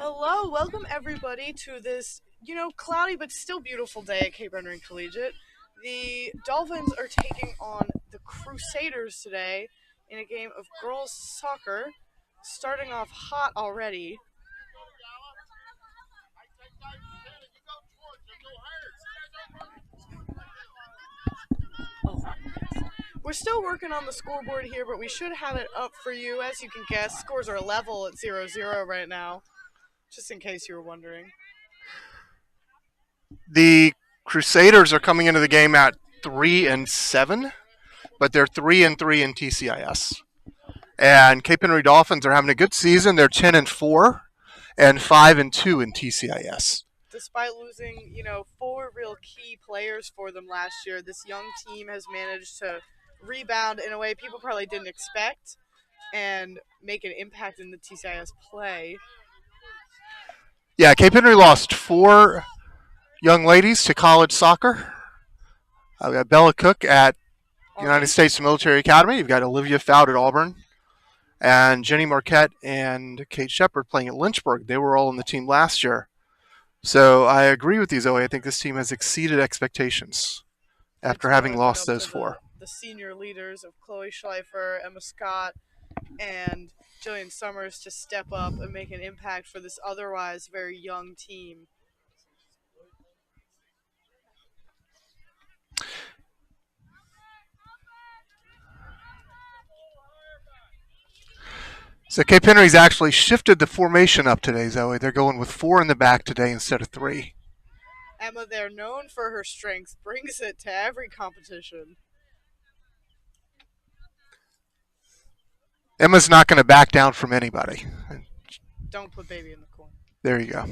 Hello, welcome everybody to this, cloudy but still beautiful day at Cape Henry Collegiate. The Dolphins are taking on the Crusaders today in a game of girls soccer, starting off hot already. Oh. We're still working on the scoreboard here, but we should have it up for you. As you can guess, scores are level at 0-0 right now, just in case you were wondering. The Crusaders are coming into the game at 3-7, but they're 3-3 in TCIS. And Cape Henry Dolphins are having a good season. They're 10-4 and 5-2 in TCIS. Despite losing, four real key players for them last year, this young team has managed to rebound in a way people probably didn't expect and make an impact in the TCIS play. Yeah, Cape Henry lost 4 young ladies to college soccer. We got Bella Cook at United States Military Academy. You've got Olivia Fowd at Auburn. And Jenny Marquette and Kate Shepard playing at Lynchburg. They were all on the team last year. So I agree with you, Zoe. I think this team has exceeded expectations after having lost those 4. The senior leaders of Chloe Schleifer, Emma Scott, and Jillian Summers to step up and make an impact for this otherwise very young team. So Cape Henry's actually shifted the formation up today, Zoe. They're going with 4 in the back today instead of 3. Emma, they're known for her strength, brings it to every competition. Emma's not going to back down from anybody. Don't put baby in the corner. There you go.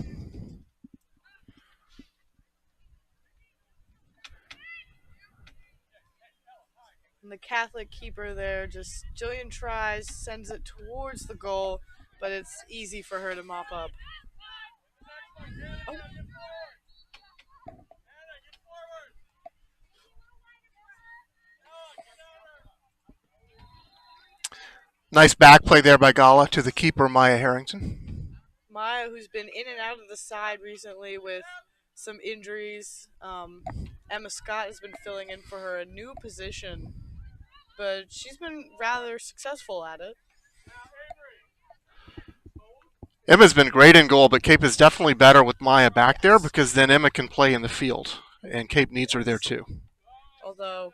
And the Catholic keeper there, just Jillian tries, sends it towards the goal, but it's easy for her to mop up. Oh. Nice back play there by Gala to the keeper, Maya Harrington. Maya, who's been in and out of the side recently with some injuries. Emma Scott has been filling in for her, a new position, but she's been rather successful at it. Emma's been great in goal, but Cape is definitely better with Maya back there because then Emma can play in the field, and Cape needs her there too. Although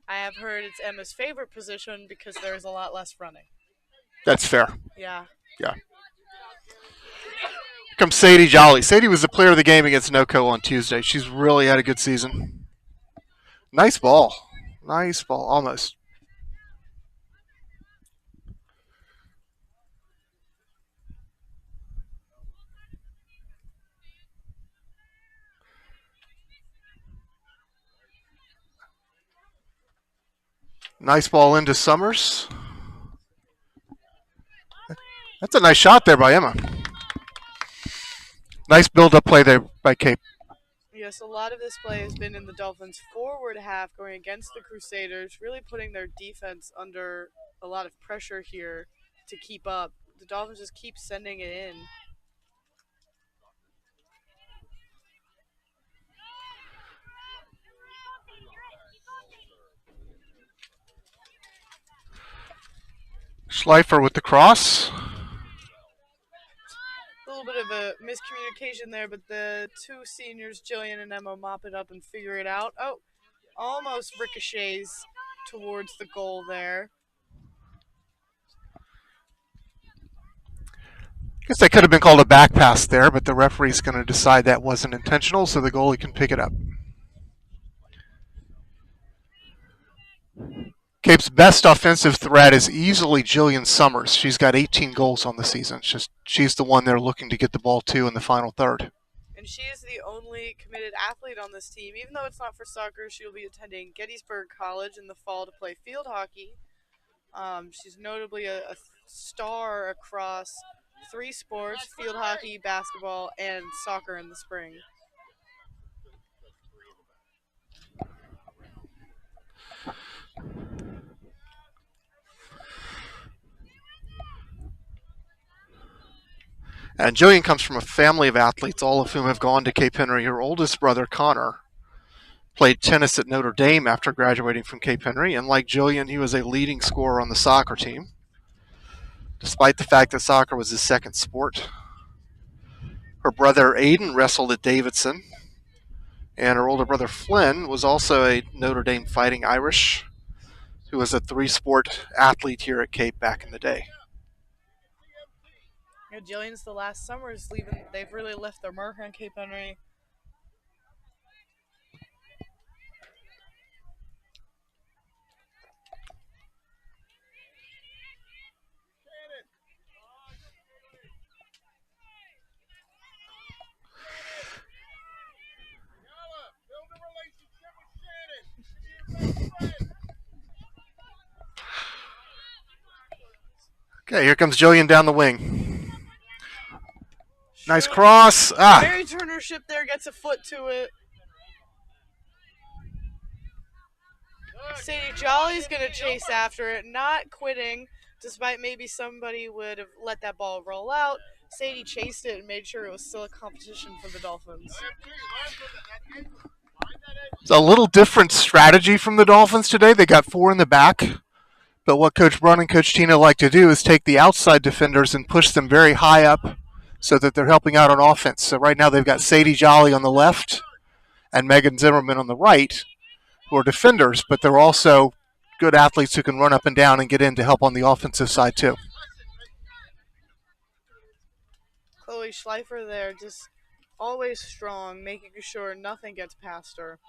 I have heard it's Emma's favorite position because there's a lot less running. That's fair. Yeah. Yeah. Here comes Sadie Jolly. Sadie was the player of the game against NOCO on Tuesday. She's really had a good season. Nice ball. Nice ball. Almost. Nice ball into Summers. That's a nice shot there by Emma. Nice build-up play there by Cape. Yes, a lot of this play has been in the Dolphins' forward half going against the Crusaders, really putting their defense under a lot of pressure here to keep up. The Dolphins just keep sending it in. Schleifer with the cross. A little bit of a miscommunication there, but the two seniors, Jillian and Emma, mop it up and figure it out. Oh, almost ricochets towards the goal there. I guess that could have been called a back pass there, but the referee's going to decide that wasn't intentional, so the goalie can pick it up. Cape's best offensive threat is easily Jillian Summers. She's got 18 goals on the season. She's the one they're looking to get the ball to in the final third. And she is the only committed athlete on this team. Even though it's not for soccer, she will be attending Gettysburg College in the fall to play field hockey. She's notably a star across 3 sports: field hockey, basketball, and soccer in the spring. And Jillian comes from a family of athletes, all of whom have gone to Cape Henry. Her oldest brother, Connor, played tennis at Notre Dame after graduating from Cape Henry, and like Jillian, he was a leading scorer on the soccer team, despite the fact that soccer was his second sport. Her brother Aiden wrestled at Davidson, and her older brother Flynn was also a Notre Dame Fighting Irish, who was a three-sport athlete here at Cape back in the day. Yeah, Jillian's the last summers leaving. They've really left their mark on Cape Henry. Okay, here comes Jillian down the wing. Nice cross. Mary Turner ship there gets a foot to it. Sadie Jolly's going to chase after it, not quitting, despite maybe somebody would have let that ball roll out. Sadie chased it and made sure it was still a competition for the Dolphins. It's a little different strategy from the Dolphins today. They got 4 in the back. But what Coach Brun and Coach Tina like to do is take the outside defenders and push them very high up so that they're helping out on offense. So right now they've got Sadie Jolly on the left and Megan Zimmerman on the right, who are defenders, but they're also good athletes who can run up and down and get in to help on the offensive side too. Chloe Schleifer there, just always strong, making sure nothing gets past her.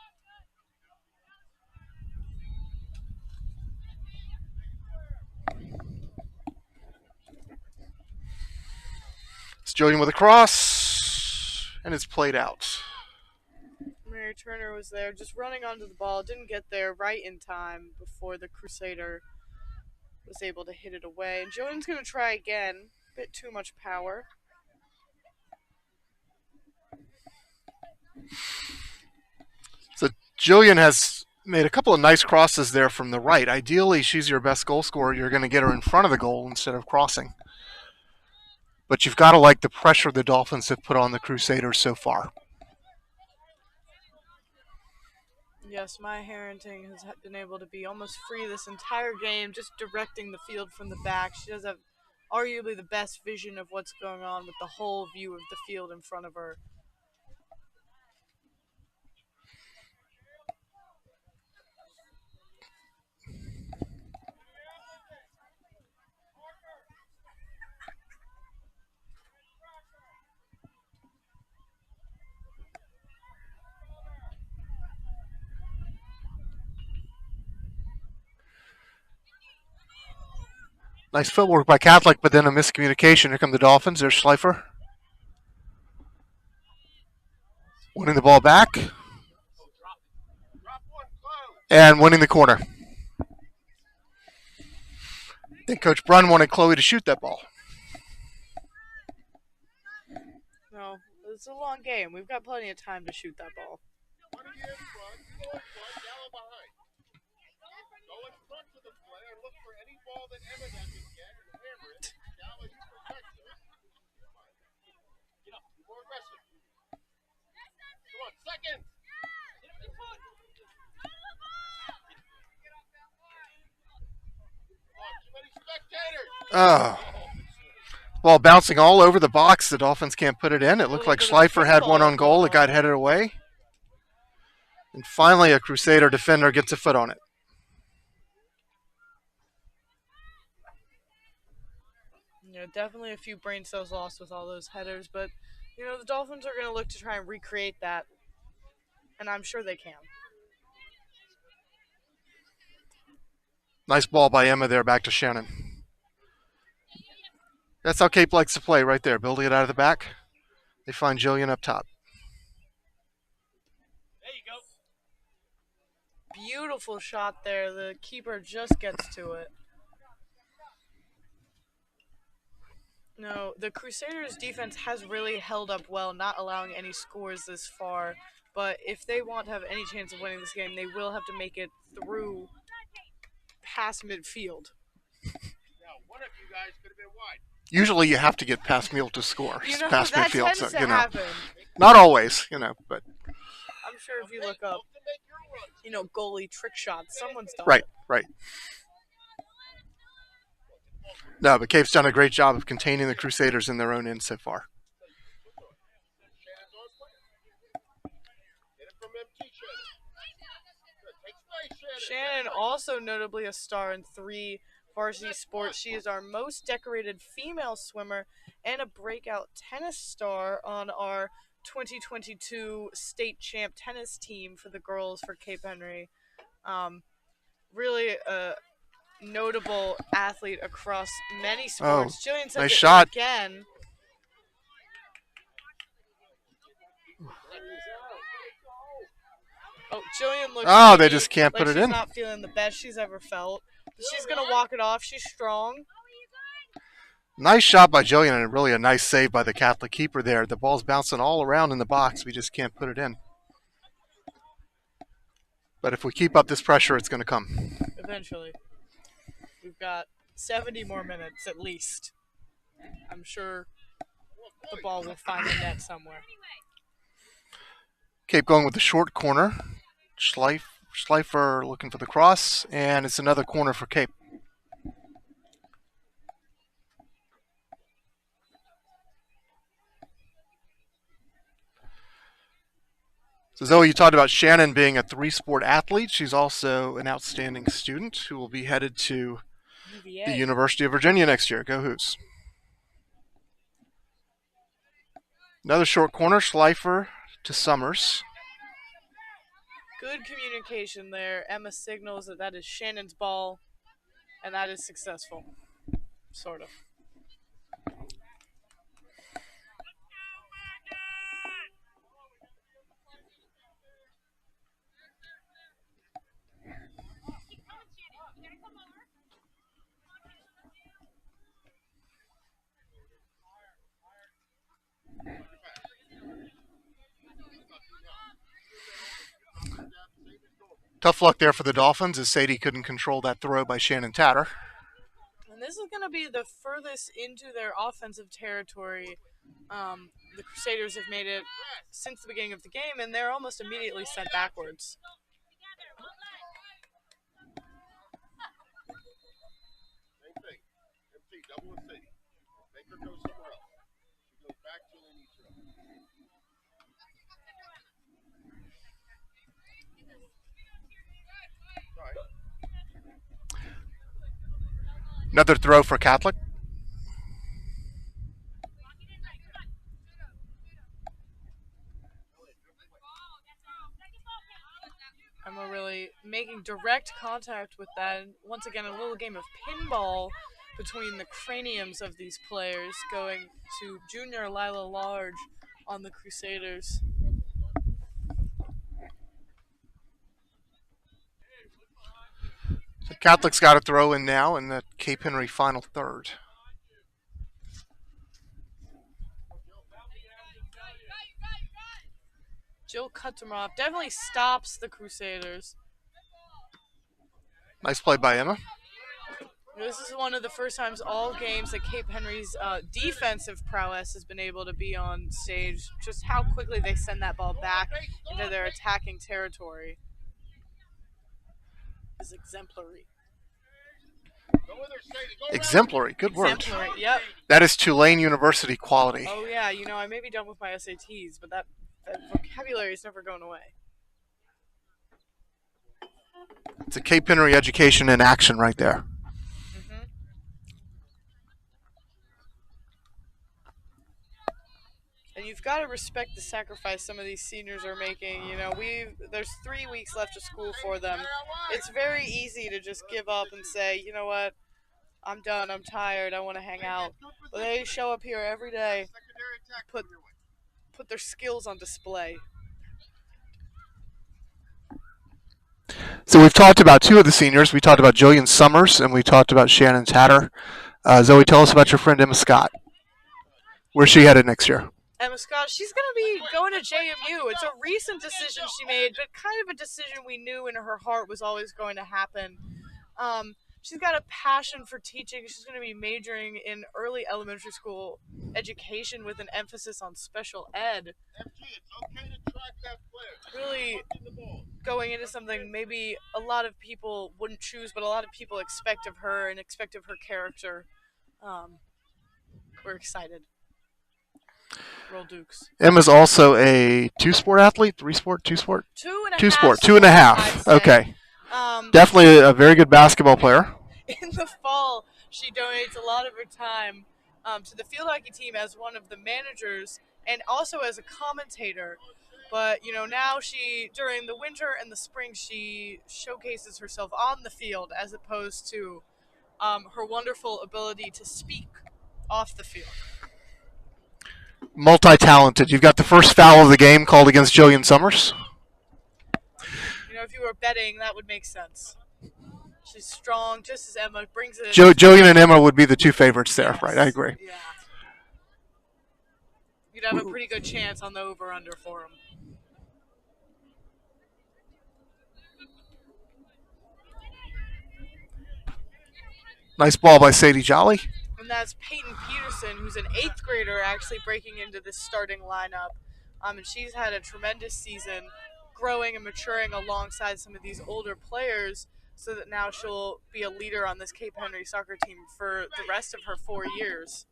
It's Jillian with a cross, and it's played out. Mary Turner was there, just running onto the ball, didn't get there right in time before the Crusader was able to hit it away. And Jillian's going to try again, a bit too much power. So Jillian has made a couple of nice crosses there from the right. Ideally, she's your best goal scorer. You're going to get her in front of the goal instead of crossing. But you've got to like the pressure the Dolphins have put on the Crusaders so far. Yes, Maya Harrington has been able to be almost free this entire game, just directing the field from the back. She does have arguably the best vision of what's going on with the whole view of the field in front of her. Nice footwork by Catholic, but then a miscommunication. Here come the Dolphins. There's Schleifer. Winning the ball back. And winning the corner. I think Coach Brun wanted Chloe to shoot that ball. No, it's a long game. We've got plenty of time to shoot that ball. Oh. Ball bouncing all over the box. The Dolphins can't put it in. It looked like Schleifer had one on goal. It got headed away. And finally, a Crusader defender gets a foot on it. Yeah, definitely a few brain cells lost with all those headers, but the Dolphins are going to look to try and recreate that, and I'm sure they can. Nice ball by Emma there, back to Shannon. That's how Cape likes to play right there, building it out of the back. They find Jillian up top. There you go. Beautiful shot there. The keeper just gets to it. No, the Crusaders' defense has really held up well, not allowing any scores this far. But if they want to have any chance of winning this game, they will have to make it through past midfield. Usually you have to get past Mule to score, past that midfield. tends So, to happen. not always, but. I'm sure if you look up, goalie trick shots, someone's done Right, it. right. No, but Cape's done a great job of containing the Crusaders in their own end so far. Shannon, also notably a star in 3 varsity sports. She is our most decorated female swimmer and a breakout tennis star on our 2022 state champ tennis team for the girls for Cape Henry. Really a notable athlete across many sports. Oh, Jillian sends nice it shot. again. Oh, Jillian looks they just can't like put it she's in. not feeling the best she's ever felt. But she's going to walk it off. She's strong. Nice shot by Jillian and really a nice save by the Catholic keeper there. The ball's bouncing all around in the box. We just can't put it in. But if we keep up this pressure, it's going to come. Eventually. We've got 70 more minutes at least. I'm sure the ball will find the net somewhere. Cape going with the short corner. Schleifer looking for the cross, and it's another corner for Cape. So Zoe, you talked about Shannon being a 3-sport athlete. She's also an outstanding student who will be headed to UVA. the University of Virginia next year. Go Hoos. Another short corner, Schleifer to Summers. Good communication there. Emma signals that is Shannon's ball, and that is successful. Sort of. Tough luck there for the Dolphins as Sadie couldn't control that throw by Shannon Tatter. And this is going to be the furthest into their offensive territory the Crusaders have made it since the beginning of the game, and they're almost immediately sent backwards. Another throw for Catholic. Emma really making direct contact with that. And once again, a little game of pinball between the craniums of these players, going to junior Lila Large on the Crusaders. So Catholic's got a throw in now in the Cape Henry final third. Jill cuts him off. Definitely stops the Crusaders. Nice play by Emma. This is one of the first times all games that Cape Henry's defensive prowess has been able to be on stage. Just how quickly they send that ball back into their attacking territory is exemplary. Exemplary, good word. Exemplary, yep. That is Tulane University quality. Oh yeah, I may be done with my SATs, but that vocabulary is never going away. It's a Cape Henry education in action right there. Mm-hmm. And you've got to respect the sacrifice some of these seniors are making. There's 3 weeks left of school for them. It's very easy to just give up and say, you know what, I'm done, I'm tired, I want to hang out. But they show up here every day, put their skills on display. So we've talked about 2 of the seniors. We talked about Jillian Summers and we talked about Shannon Tatter. Zoe, tell us about your friend Emma Scott. Where's she headed next year? Emma Scott, she's going to be going to JMU. It's a recent decision she made, but kind of a decision we knew in her heart was always going to happen. she's got a passion for teaching. She's going to be majoring in early elementary school education with an emphasis on special ed. Really going into something maybe a lot of people wouldn't choose, but a lot of people expect of her and expect of her character. We're excited. Roll Dukes. Emma's also a two-sport athlete, three-sport, two-sport? Two-and-a-half. Two and a half. Okay. Definitely a very good basketball player. In the fall, she donates a lot of her time to the field hockey team as one of the managers and also as a commentator. But, now during the winter and the spring, she showcases herself on the field as opposed to her wonderful ability to speak off the field. Multi-talented. You've got the first foul of the game called against Jillian Summers. If you were betting, that would make sense. She's strong, just as Emma brings it. Jillian and Emma would be the two favorites there, yes. Right? I agree. Yeah. You'd have a pretty good chance on the over-under for them. Nice ball by Sadie Jolly. And that's Peyton Peterson, who's an 8th grader, actually breaking into this starting lineup. And she's had a tremendous season, growing and maturing alongside some of these older players, so that now she'll be a leader on this Cape Henry soccer team for the rest of her 4 years.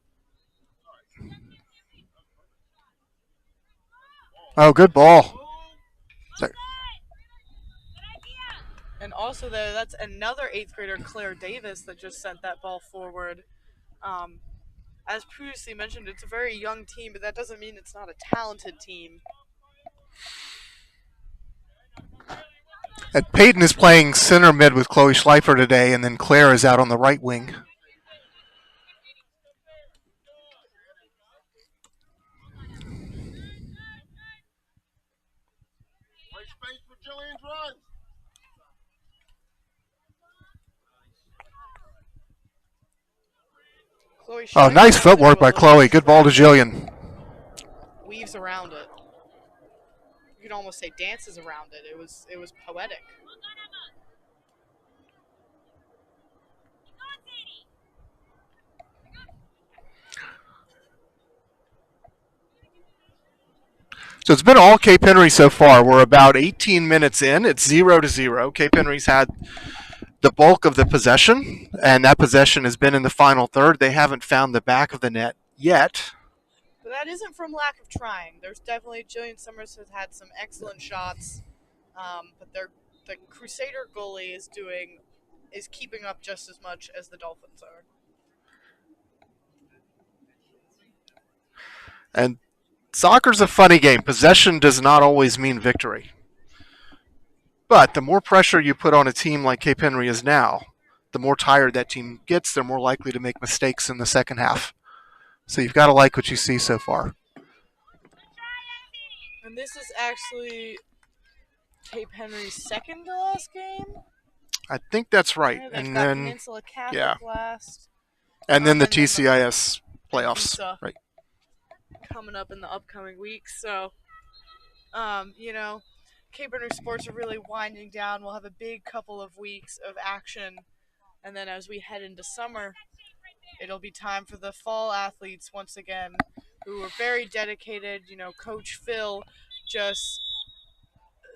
Oh, good ball. And also, that's another 8th grader, Claire Davis, that just sent that ball forward. As previously mentioned, it's a very young team, but that doesn't mean it's not a talented team. And Peyton is playing center mid with Chloe Schleifer today, and then Claire is out on the right wing. Oh, nice footwork by Chloe. Good ball to Jillian. Weaves around it. You could almost say dances around it. It was poetic. So it's been all Cape Henry so far. We're about 18 minutes in. It's 0-0. Cape Henry's had the bulk of the possession, and that possession has been in the final third. They haven't found the back of the net yet. But that isn't from lack of trying. There's definitely Jillian Summers has had some excellent shots, but the Crusader goalie is keeping up just as much as the Dolphins are. And soccer's a funny game. Possession does not always mean victory. But the more pressure you put on a team like Cape Henry is now, the more tired that team gets. They're more likely to make mistakes in the second half. So you've got to like what you see so far. And this is actually Cape Henry's second to last game? I think that's right. Yeah, and then Peninsula Catholic last. And then the TCIS playoffs. Right. Coming up in the upcoming weeks. So, Cape Henry sports are really winding down. We'll have a big couple of weeks of action. And then as we head into summer, it'll be time for the fall athletes once again, who are very dedicated. Coach Phil just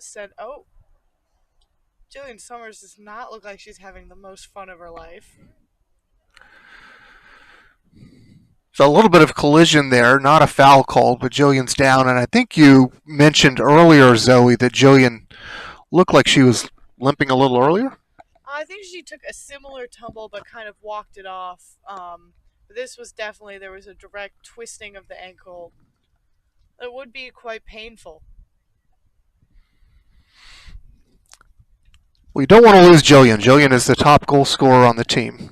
said, Jillian Summers does not look like she's having the most fun of her life. So a little bit of collision there, not a foul call, but Jillian's down. And I think you mentioned earlier, Zoe, that Jillian looked like she was limping a little earlier. I think she took a similar tumble but kind of walked it off. This was definitely, there was a direct twisting of the ankle. It would be quite painful. We don't want to lose Jillian. Jillian is the top goal scorer on the team.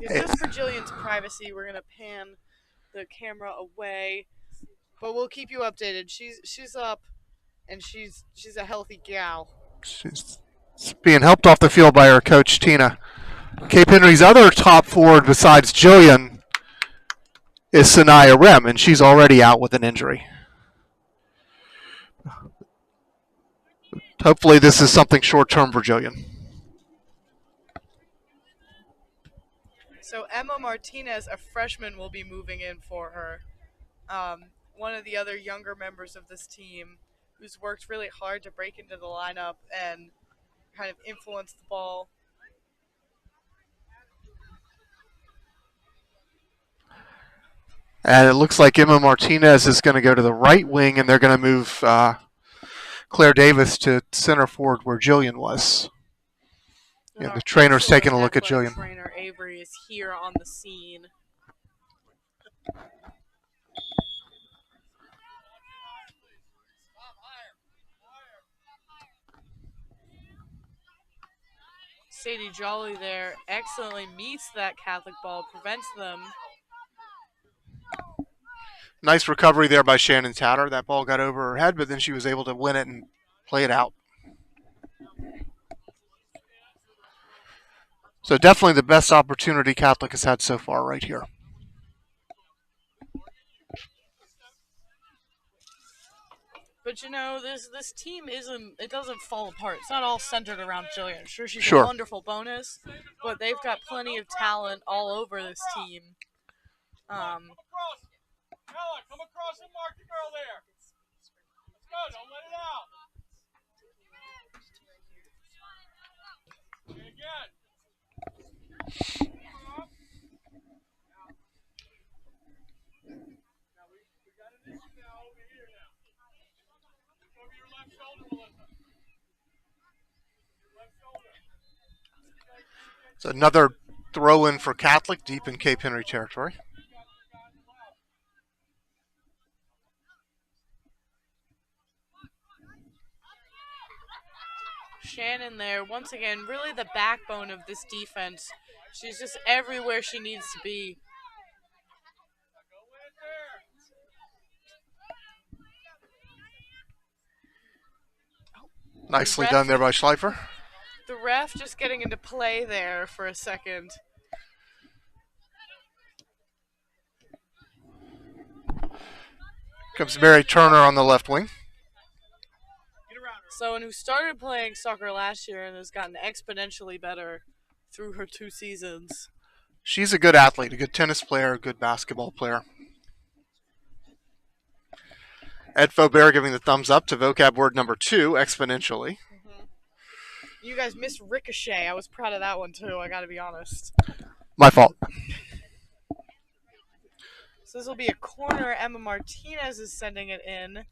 Yeah, just for Jillian's privacy, we're gonna pan the camera away, but we'll keep you updated. She's up, and she's a healthy gal. She's being helped off the field by her coach Tina. Cape Henry's other top forward besides Jillian is Sanaya Rem, and she's already out with an injury. Hopefully, this is something short term for Jillian. So Emma Martinez, a freshman, will be moving in for her. One of the other younger members of this team who's worked really hard to break into the lineup and kind of influence the ball. And it looks like Emma Martinez is going to go to the right wing, and they're going to move Claire Davis to center forward where Jillian was. Yeah, the trainer's taking a look at Jillian. Trainer Avery is here on the scene. Sadie Jolly there excellently meets that Catholic ball, prevents them. Nice recovery there by Shannon Tatter. That ball got over her head, but then she was able to win it and play it out. So definitely the best opportunity Catholic has had so far right here. But you know, this team doesn't fall apart. It's not all centered around Jillian. Sure, she's a wonderful bonus, but they've got plenty of talent all over this team. Come across and mark the girl there. Let's go, don't let it out. Again. Now we got an issue now over here now. Look over your left shoulder, Melissa. Your left shoulder. So another throw in for Catholic deep in Cape Henry territory. Shannon there, once again, really the backbone of this defense. She's just everywhere she needs to be. Nicely done there by Schleifer. The ref just getting into play there for a second. Comes Mary Turner on the left wing. Someone who started playing soccer last year and has gotten exponentially better through her 2 seasons. She's a good athlete, a good tennis player, a good basketball player. Ed Faubert giving the thumbs up to vocab word number 2, exponentially. Mm-hmm. You guys missed ricochet. I was proud of that one too, I gotta be honest. My fault. So this will be a corner. Emma Martinez is sending it in.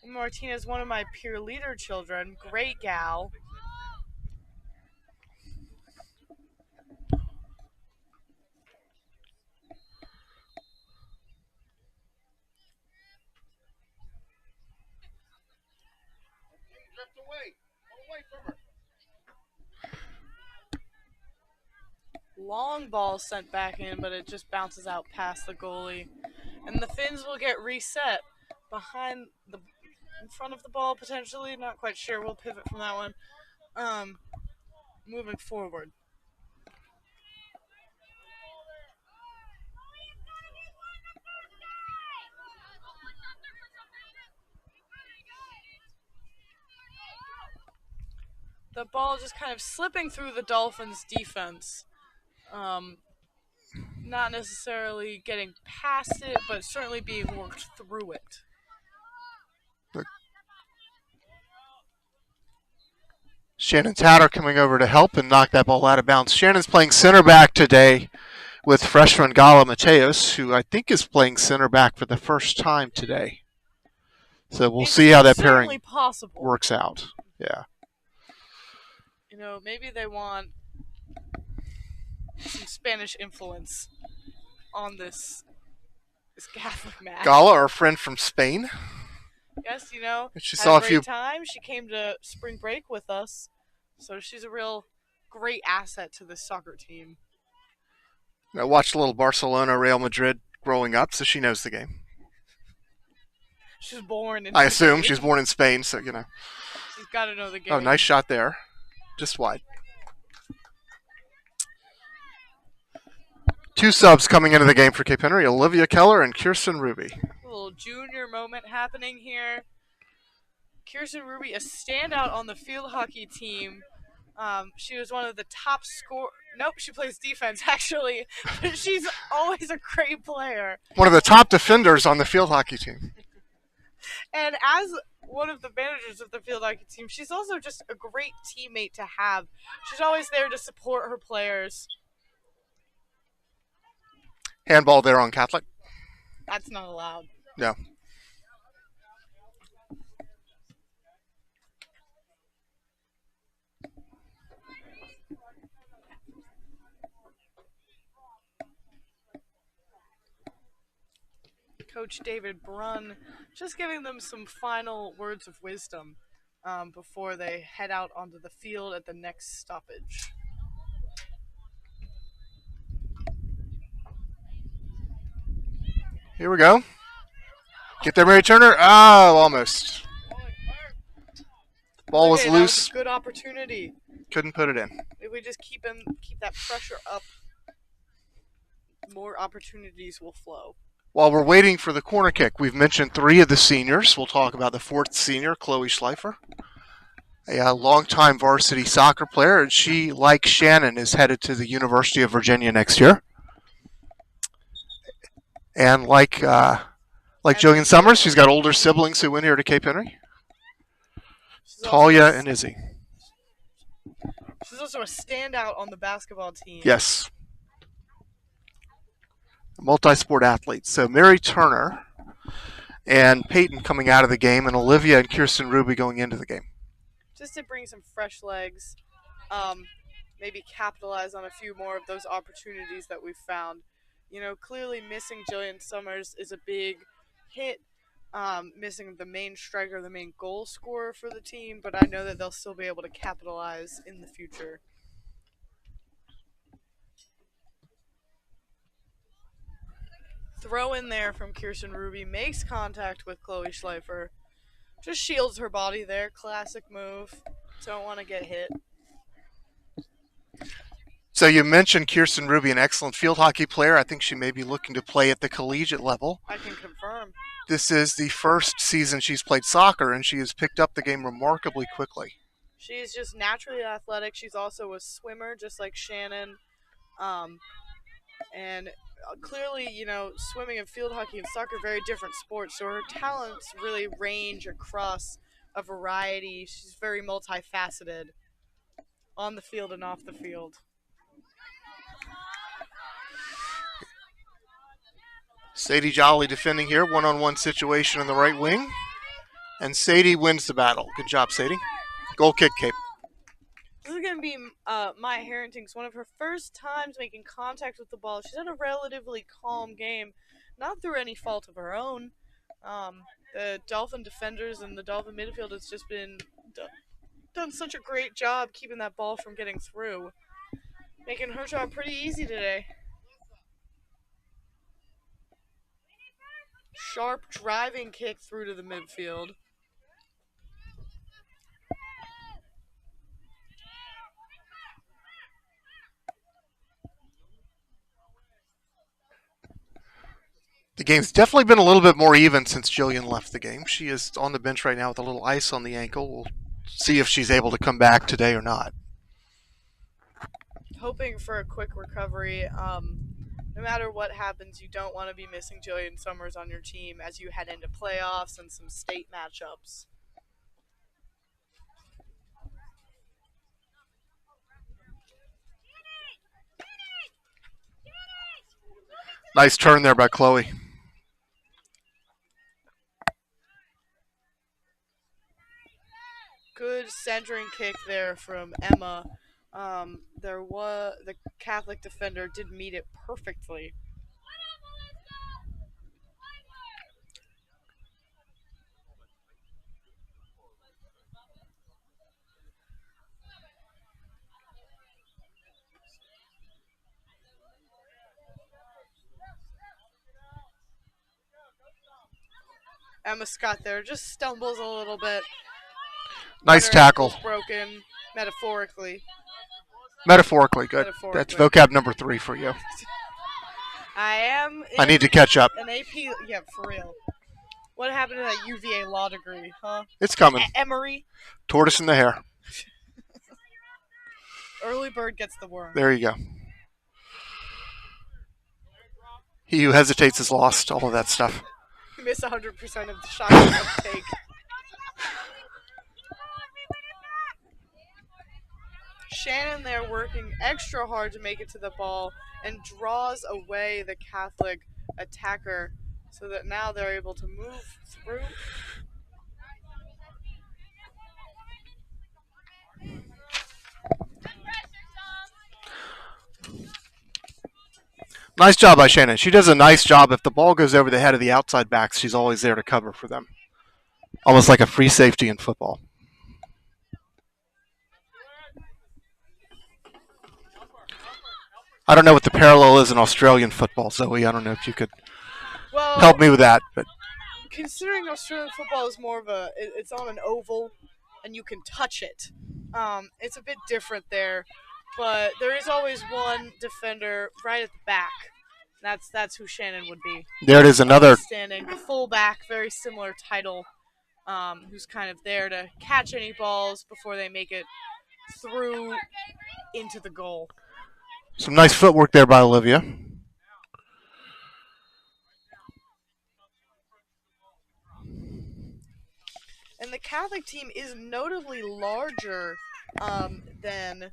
Emma Martinez, one of my peer leader children. Great gal. Long ball sent back in, but it just bounces out past the goalie. And the Finns will get reset behind the in front of the ball potentially. Not quite sure. We'll pivot from that one. Moving forward. The ball just kind of slipping through the Dolphins' defense. Not necessarily getting past it, but certainly being worked through it. Shannon Tatter coming over to help and knock that ball out of bounds. Shannon's playing center back today with freshman Gala Mateos, who I think is playing center back for the first time today. So we'll see how that pairing works out. Yeah. You know, maybe they want some Spanish influence on this Catholic match. Gala, our friend from Spain. Yes, you know, she had saw a great time. She came to spring break with us, so she's a real great asset to this soccer team. I watched a little Barcelona, Real Madrid growing up, so she knows the game. She was born in I assume she's born in Spain, so you know. She's got to know the game. Oh, nice shot there, just wide. 2 subs coming into the game for Cape Henry, Olivia Keller and Kirsten Ruby. A little junior moment happening here. Kirsten Ruby, a standout on the field hockey team. She was one of the top score. Nope, she plays defense actually, but she's always a great player. One of the top defenders on the field hockey team. And as one of the managers of the field hockey team, she's also just a great teammate to have. She's always there to support her players. Handball there on Catholic. That's not allowed. No. Coach David Brunn just giving them some final words of wisdom before they head out onto the field at the next stoppage. Here we go. Get there, Mary Turner. Oh, almost. Ball was Okay, loose. That was a good opportunity. Couldn't put it in. If we just keep that pressure up, more opportunities will flow. While we're waiting for the corner kick, we've mentioned 3 of the seniors. We'll talk about the 4th senior, Chloe Schleifer, a longtime varsity soccer player, and she, like Shannon, is headed to the University of Virginia next year. And like Jillian Summers, she's got older siblings who went here to Cape Henry. Talia and Izzy. She's also a standout on the basketball team. Yes. Multi-sport athletes. So Mary Turner and Peyton coming out of the game, and Olivia and Kirsten Ruby going into the game. Just to bring some fresh legs, maybe capitalize on a few more of those opportunities that we've found. You know, clearly missing Jillian Summers is a big hit. Missing the main striker, the main goal scorer for the team, but I know that they'll still be able to capitalize in the future. Throw in there from Kirsten Ruby, makes contact with Chloe Schleifer. Just shields her body there. Classic move. Don't want to get hit. So you mentioned Kirsten Ruby, an excellent field hockey player. I think she may be looking to play at the collegiate level. I can confirm. This is the first season she's played soccer, and she has picked up the game remarkably quickly. She's just naturally athletic. She's also a swimmer, just like Shannon. And clearly, you know, swimming and field hockey and soccer are very different sports, so her talents really range across a variety. She's very multifaceted on the field and off the field. Sadie Jolly defending here, one-on-one situation on the right wing. And Sadie wins the battle. Good job, Sadie. Goal kick, Cape. This is going to be Maya Harrington's one of her first times making contact with the ball. She's had a relatively calm game, not through any fault of her own. The Dolphin defenders and the Dolphin midfield has just been done such a great job keeping that ball from getting through, making her job pretty easy today. Sharp driving kick through to the midfield. The game's definitely been a little bit more even since Jillian left the game. She is on the bench right now with a little ice on the ankle. We'll see if she's able to come back today or not. Hoping for a quick recovery. No matter what happens, you don't want to be missing Jillian Summers on your team as you head into playoffs and some state matchups. Nice turn there by Chloe. Good centering kick there from Emma. The Catholic defender did meet it perfectly. Emma Scott there just stumbles a little bit. Nice tackle. Broken, metaphorically. Metaphorically, good. That's vocab number 3 for you. I need to catch up. An AP, yeah, for real. What happened to that UVA law degree, huh? It's coming. Emory. Tortoise in the hair. Early bird gets the worm. There you go. He who hesitates is lost. All of that stuff. You miss 100% of the shot uptake. Shannon there working extra hard to make it to the ball and draws away the Catholic attacker so that now they're able to move through. Nice job by Shannon. She does a nice job. If the ball goes over the head of the outside backs, she's always there to cover for them. Almost like a free safety in football. I don't know what the parallel is in Australian football, Zoe. I don't know if you could help me with that. But considering Australian football is more of it's on an oval and you can touch it. It's a bit different there, but there is always one defender right at the back. That's who Shannon would be. There it is, another standing fullback, very similar title, who's kind of there to catch any balls before they make it through into the goal. Some nice footwork there by Olivia. And the Catholic team is notably larger than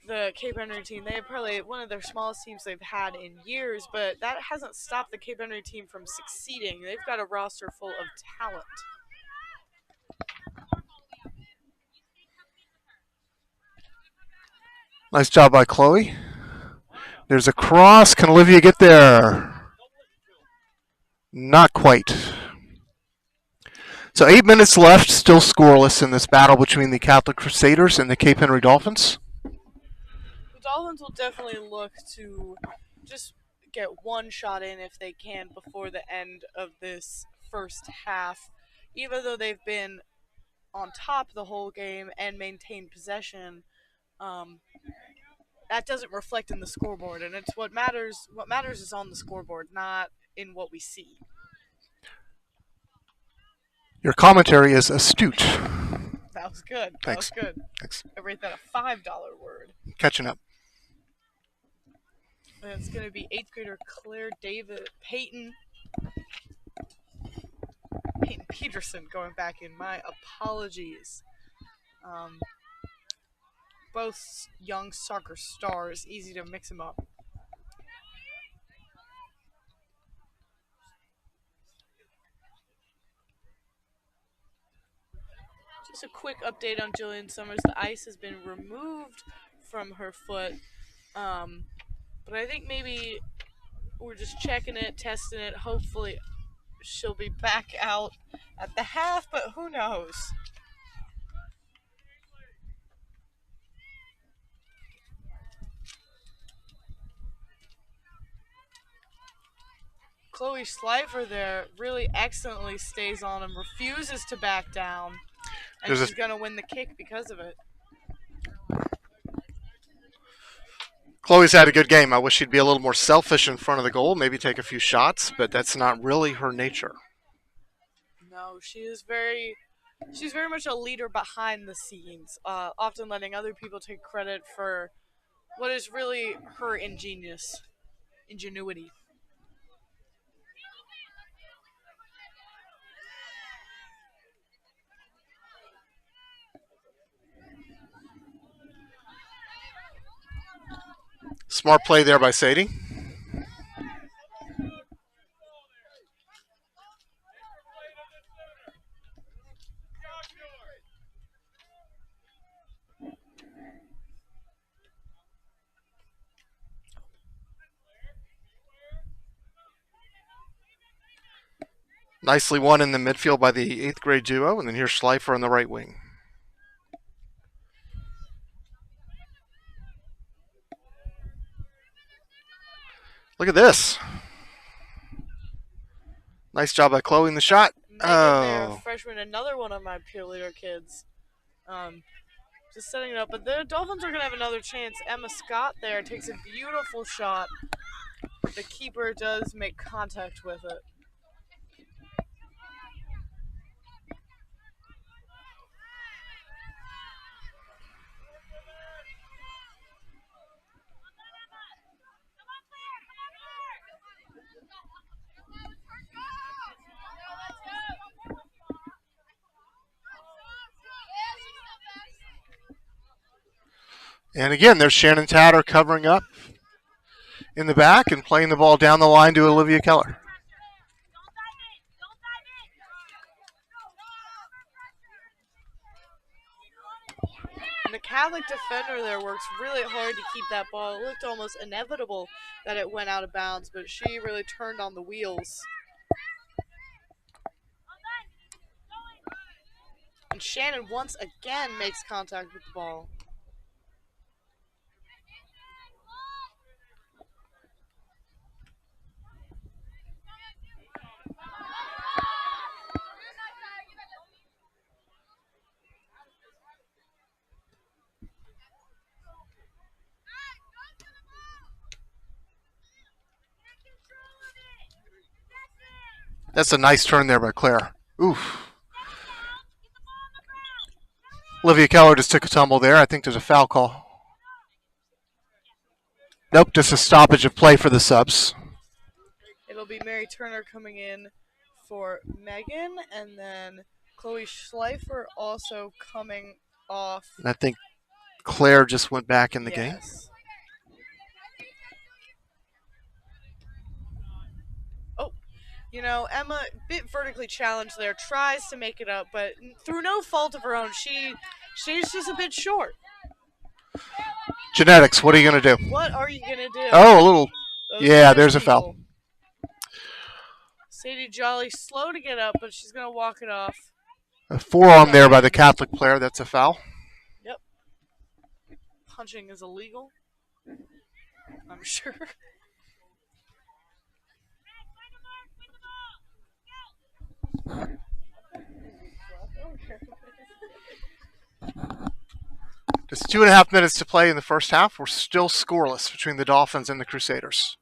the Cape Henry team. They have probably one of their smallest teams they've had in years, but that hasn't stopped the Cape Henry team from succeeding. They've got a roster full of talent. Nice job by Chloe. There's a cross. Can Olivia get there? Not quite. So 8 minutes left, still scoreless in this battle between the Catholic Crusaders and the Cape Henry Dolphins. The Dolphins will definitely look to just get one shot in if they can before the end of this first half. Even though they've been on top the whole game and maintained possession, that doesn't reflect in the scoreboard, and it's what matters. What matters is on the scoreboard, not in what we see. Your commentary is astute. That was good. Thanks. That was good. Thanks. I rate that a $5 word. Catching up. And it's going to be 8th grader Claire Peyton Peterson going back in. My apologies. Both young soccer stars, easy to mix them up. Just a quick update on Jillian Summers. The ice has been removed from her foot, but I think maybe we're just checking it, testing it. Hopefully she'll be back out at the half, but who knows? Chloe Schleifer there really excellently stays on him, refuses to back down, and she's going to win the kick because of it. Chloe's had a good game. I wish she'd be a little more selfish in front of the goal, maybe take a few shots, but that's not really her nature. No, she's very much a leader behind the scenes, often letting other people take credit for what is really her ingenuity. Smart play there by Sadie. Nicely won in the midfield by the 8th grade duo, and then here's Schleifer on the right wing. Look at this. Nice job by Chloe in the shot. Megan, freshman, another one of my peer leader kids. Just setting it up. But the Dolphins are going to have another chance. Emma Scott there takes a beautiful shot. The keeper does make contact with it. And again, there's Shannon Tatter covering up in the back and playing the ball down the line to Olivia Keller. And the Catholic defender there works really hard to keep that ball. It looked almost inevitable that it went out of bounds, but she really turned on the wheels. And Shannon once again makes contact with the ball. That's a nice turn there by Claire. Oof. Olivia Keller just took a tumble there. I think there's a foul call. Nope, just a stoppage of play for the subs. It'll be Mary Turner coming in for Megan, and then Chloe Schleifer also coming off. And I think Claire just went back in the game. Oh, you know, Emma, a bit vertically challenged there, tries to make it up, but through no fault of her own, she's just a bit short. Genetics, what are you going to do? What are you going to do? Oh, a little. Yeah, there's a foul. Sadie Jolly slow to get up, but she's going to walk it off. A forearm there by the Catholic player. That's a foul. Yep. Punching is illegal, I'm sure. Just 2.5 minutes to play in the first half. We're still scoreless between the Dolphins and the Crusaders.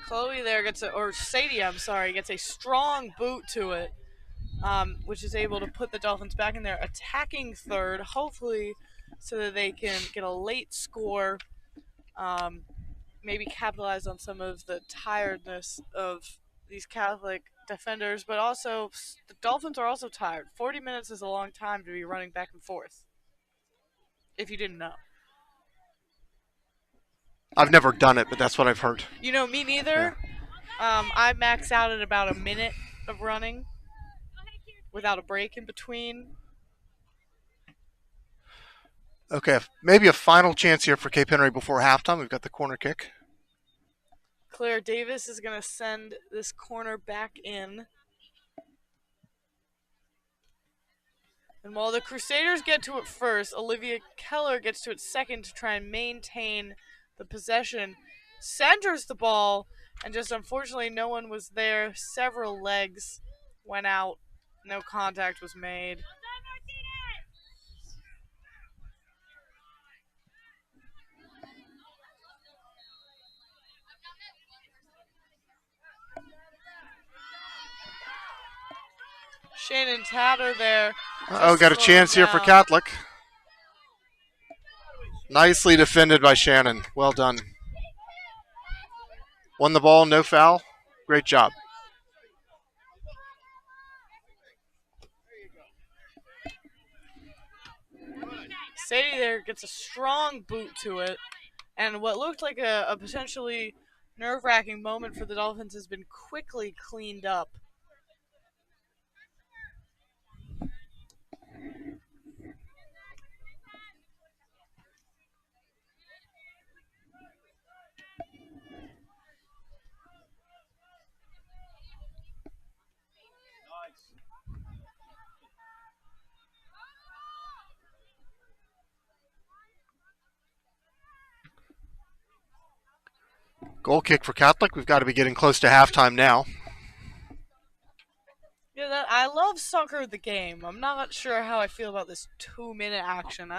Chloe there gets Sadie, gets a strong boot to it, which is able to put the Dolphins back in their attacking third, hopefully so that they can get a late score, maybe capitalize on some of the tiredness of these Catholic defenders, but also the Dolphins are also tired. 40 minutes is a long time to be running back and forth, if you didn't know. I've never done it, but that's what I've heard. You know, me neither. Yeah. I max out at about a minute of running without a break in between. Okay, maybe a final chance here for Cape Henry before halftime. We've got the corner kick. Claire Davis is going to send this corner back in. And while the Crusaders get to it first, Olivia Keller gets to it second to try and maintain the possession, centers the ball, and just unfortunately no one was there. Several legs went out. No contact was made. Shannon Tatter there. Oh, got a chance here for Catholic. Nicely defended by Shannon. Well done. Won the ball, no foul. Great job. Sadie there gets a strong boot to it. And what looked like a potentially nerve-wracking moment for the Dolphins has been quickly cleaned up. Goal kick for Catholic. We've got to be getting close to halftime now. Yeah, I love soccer the game. I'm not sure how I feel about this 2-minute action.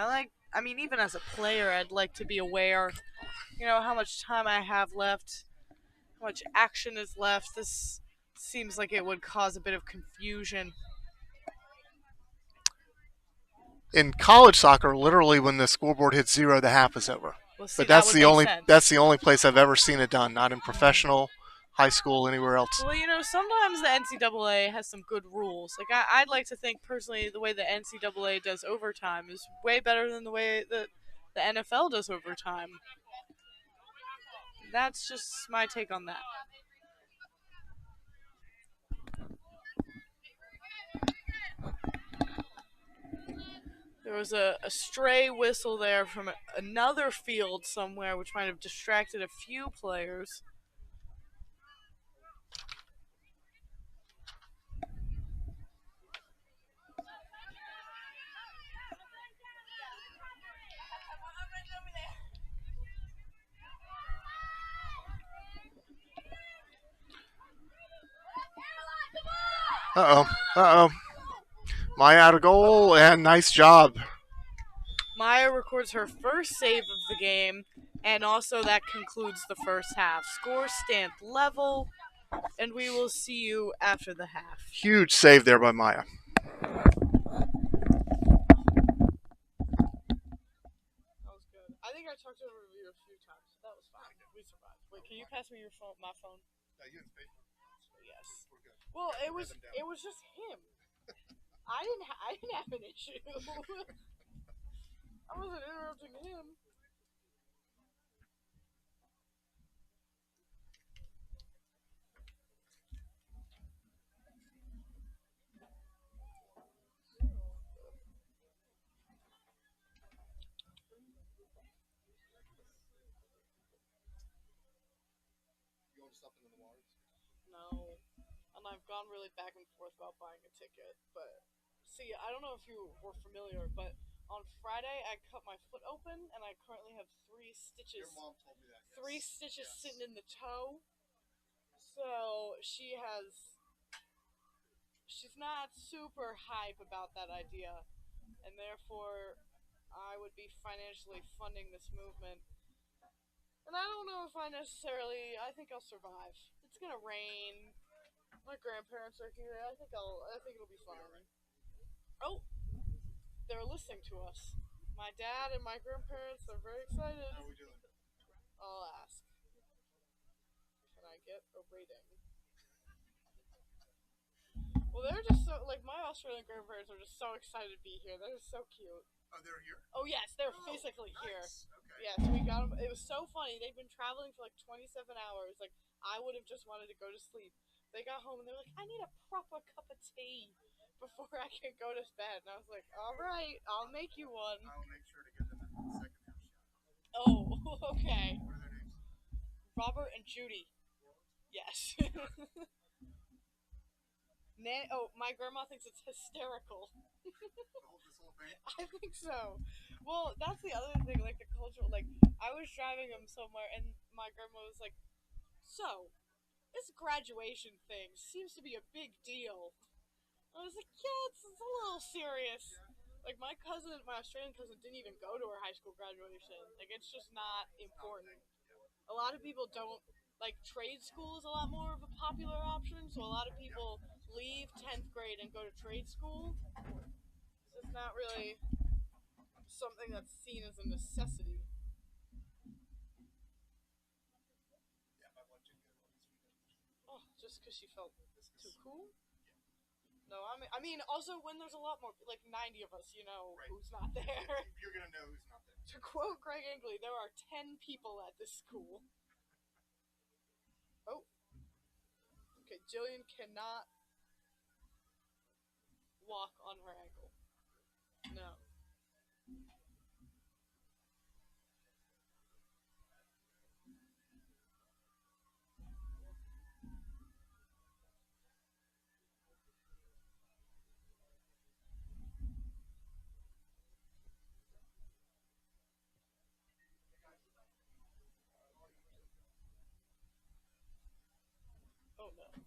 Even as a player, I'd like to be aware, how much time I have left, how much action is left. This seems like it would cause a bit of confusion. In college soccer, literally when the scoreboard hits 0, the half is over. Well, see, But that that's would the make only sense. that's the only place I've ever seen it done. Not in professional, high school, anywhere else. Well, sometimes the NCAA has some good rules. Like I'd like to think personally, the way the NCAA does overtime is way better than the way that the NFL does overtime. That's just my take on that. There was a stray whistle there from another field somewhere, which might have distracted a few players. Uh oh. Uh oh. Maya out of goal, and nice job. Maya records her first save of the game, and also that concludes the first half. Scores stand level, and we will see you after the half. Huge save there by Maya. That was good. I think I talked over you a few times. So that was fine. We survived. Wait, can you pass me your phone? My phone. Yes. Well, it was just him. I didn't have an issue. I wasn't interrupting him. No. And I've gone really back and forth about buying a ticket, but see, I don't know if you were familiar, but on Friday I cut my foot open and I currently have three stitches sitting in the toe. So she's not super hype about that idea, and therefore I would be financially funding this movement. And I don't know if I think I'll survive. It's gonna rain. My grandparents are here. I think it'll be fine. Oh, they're listening to us. My dad and my grandparents are very excited. How are we doing? I'll ask. Can I get a rating? Well, they're just so like my Australian grandparents are just so excited to be here. They're so cute. Oh, they're here? Oh yes, they're physically here. Nice. Okay. Yes, we got them. It was so funny. They've been traveling for like 27 hours. Like I would have just wanted to go to sleep. They got home and they're like, "I need a proper cup of tea before I can go to bed." And I was like, "All right, I'll make you one." I'll make sure to get them a second half shot. Oh, okay. What are their names? Robert and Judy. Yes. My grandma thinks it's hysterical. This whole thing? I think so. Well, that's the other thing, like the cultural. Like, I was driving them somewhere, and my grandma was like, "So, this graduation thing seems to be a big deal." I was like, "Yeah, it's a little serious." Like my Australian cousin, didn't even go to her high school graduation. Like, it's just not important. A lot of people don't like trade school is a lot more of a popular option. So a lot of people leave 10th grade and go to trade school. So it's not really something that's seen as a necessity. Oh, just because she felt too cool? No, I mean, also when there's a lot more, like 90 of us, Right. who's not there. You're going to know who's not there. To quote Greg Angley, there are 10 people at this school. Oh. Okay, Jillian cannot walk on her ankle. No. Oh no.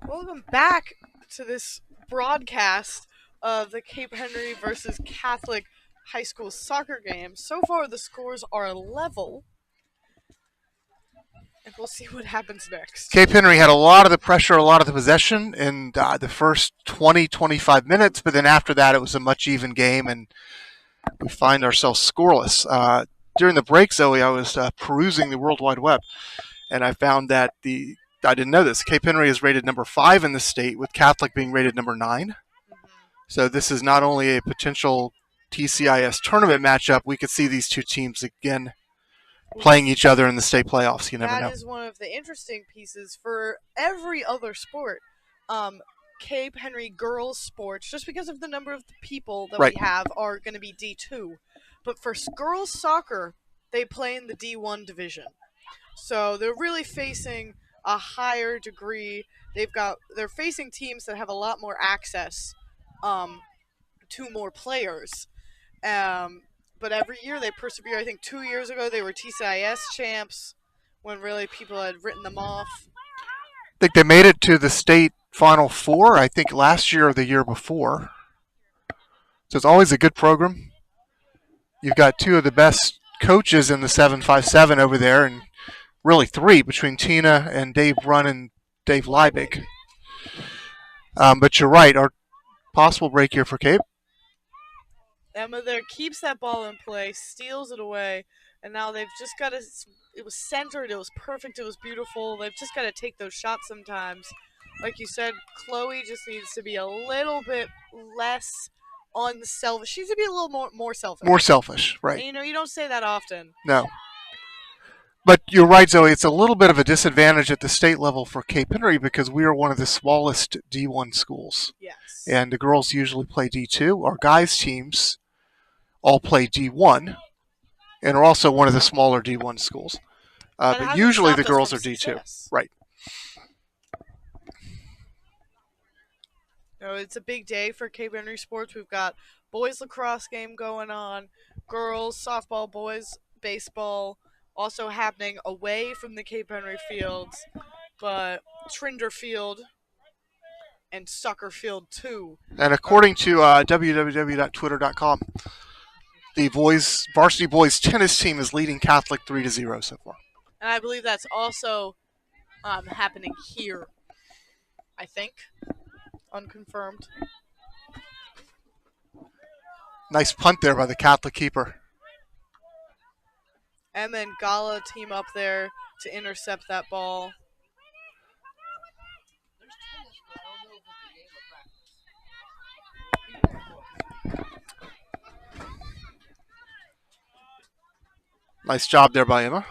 Welcome back to this broadcast of the Cape Henry versus Catholic high school soccer game. So far, the scores are level, and we'll see what happens next. Cape Henry had a lot of the pressure, a lot of the possession in the first 20, 25 minutes, but then after that, it was a much even game, and we find ourselves scoreless. During the break, Zoe, I was perusing the World Wide Web, and I found that I didn't know this. Cape Henry is rated number 5 in the state, with Catholic being rated number 9. So this is not only a potential TCIS tournament matchup, we could see these two teams again playing each other in the state playoffs. You never know. That is one of the interesting pieces for every other sport. Cape Henry girls sports, just because of the number of people that Right. we have, are going to be D2. But for girls soccer, they play in the D1 division. So they're really facing a higher degree. They're facing teams that have a lot more access to more players. But every year they persevere. I think 2 years ago they were TCIS champs when really people had written them off. I think they made it to the state Final Four, I think last year or the year before. So it's always a good program. You've got two of the best coaches in the 757 over there, and really three between Tina and Dave Brunn and Dave Liebig. But you're right, our possible break here for Cape. Emma there keeps that ball in play, steals it away, and now they've just got to. It was centered, it was perfect, it was beautiful. They've just got to take those shots sometimes. Like you said, Chloe just needs to be a little bit less unselfish. She needs to be a little more selfish. More selfish, right. And, you don't say that often. No. But you're right, Zoe. It's a little bit of a disadvantage at the state level for Cape Henry because we are one of the smallest D1 schools. Yes. And the girls usually play D2. Our guys' teams all play D1 and are also one of the smaller D1 schools. But usually the girls are D2. Success. Right. It's a big day for Cape Henry sports. We've got boys lacrosse game going on, girls softball, boys baseball also happening away from the Cape Henry fields, but Trinder Field and Sucker Field 2. And according to www.twitter.com, the varsity boys tennis team is leading Catholic 3-0 so far. And I believe that's also happening here, I think. Unconfirmed. Nice punt there by the Catholic keeper. Emma and Gala team up there to intercept that ball. Nice job there by Emma.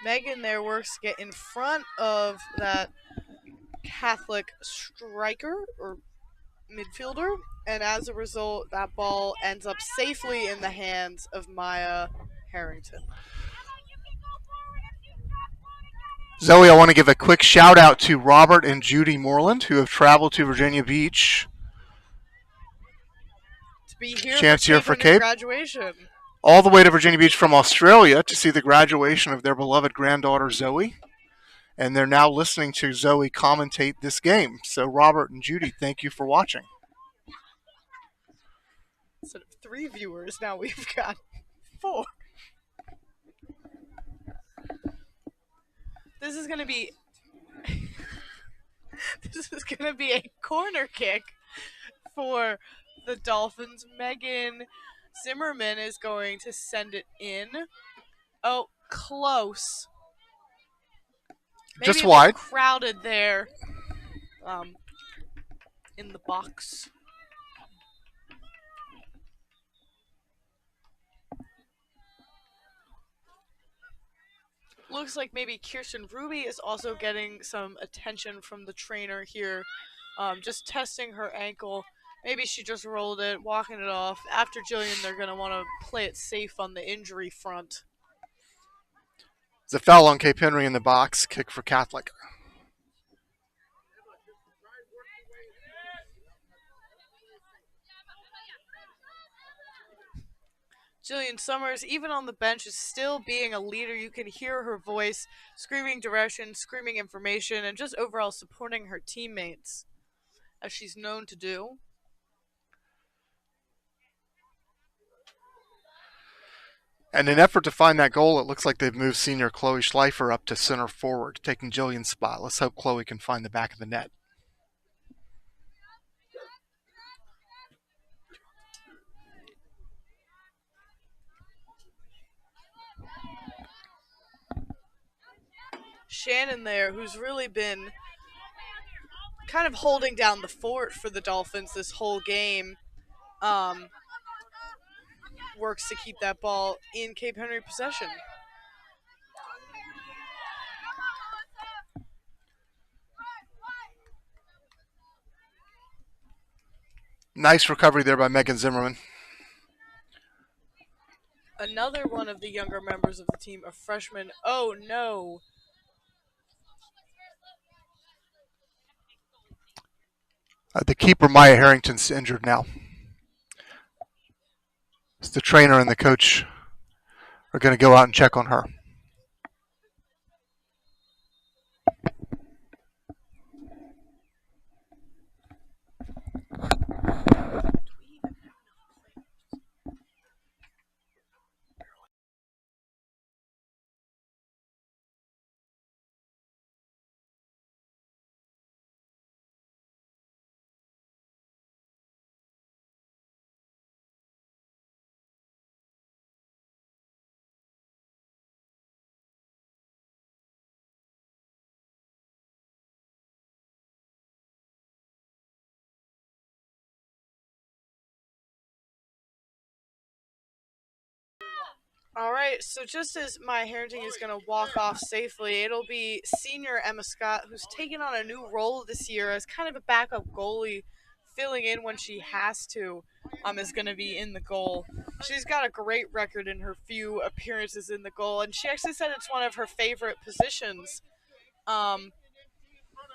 Megan there works to get in front of that Catholic striker or midfielder, and as a result, that ball ends up safely in the hands of Maya Harrington. Zoe, I want to give a quick shout out to Robert and Judy Moreland, who have traveled to Virginia Beach. To be here Chance for here Cape for Henry Cape. graduation. All the way to Virginia Beach from Australia to see the graduation of their beloved granddaughter, Zoe. And they're now listening to Zoe commentate this game. So, Robert and Judy, thank you for watching. Instead of 3 viewers, now we've got 4. This is going to be a corner kick for the Dolphins. Megan Zimmerman is going to send it in. Oh, close. Maybe Just a bit wide. Crowded there in the box. Looks like maybe Kirsten Ruby is also getting some attention from the trainer here. Just testing her ankle. Maybe she just rolled it, walking it off. After Jillian, they're going to want to play it safe on the injury front. It's a foul on Cape Henry in the box. Kick for Catholic. Jillian Summers, even on the bench, is still being a leader. You can hear her voice, screaming direction, screaming information, and just overall supporting her teammates, as she's known to do. And in an effort to find that goal, it looks like they've moved senior Chloe Schleifer up to center forward, taking Jillian's spot. Let's hope Chloe can find the back of the net. Shannon there, who's really been kind of holding down the fort for the Dolphins this whole game, works to keep that ball in Cape Henry possession. Nice recovery there by Megan Zimmerman. Another one of the younger members of the team, a freshman. Oh no. The keeper, Maya Harrington's injured now. So the trainer and the coach are going to go out and check on her. All right, so just as Maya Harrington is going to walk off safely, it'll be senior Emma Scott, who's taken on a new role this year as kind of a backup goalie, filling in when she has to, is going to be in the goal. She's got a great record in her few appearances in the goal, and she actually said it's one of her favorite positions,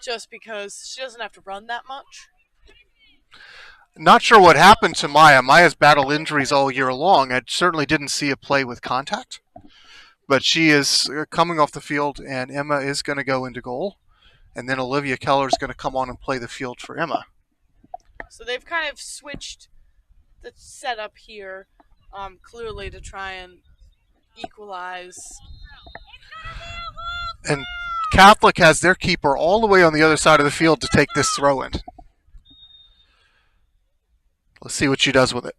just because she doesn't have to run that much. Not sure what happened to Maya. Maya's battled injuries all year long. I certainly didn't see a play with contact. But she is coming off the field, and Emma is going to go into goal. And then Olivia Keller is going to come on and play the field for Emma. So they've kind of switched the setup here, clearly to try and equalize. And Catholic has their keeper all the way on the other side of the field to take this throw in. Let's see what she does with it.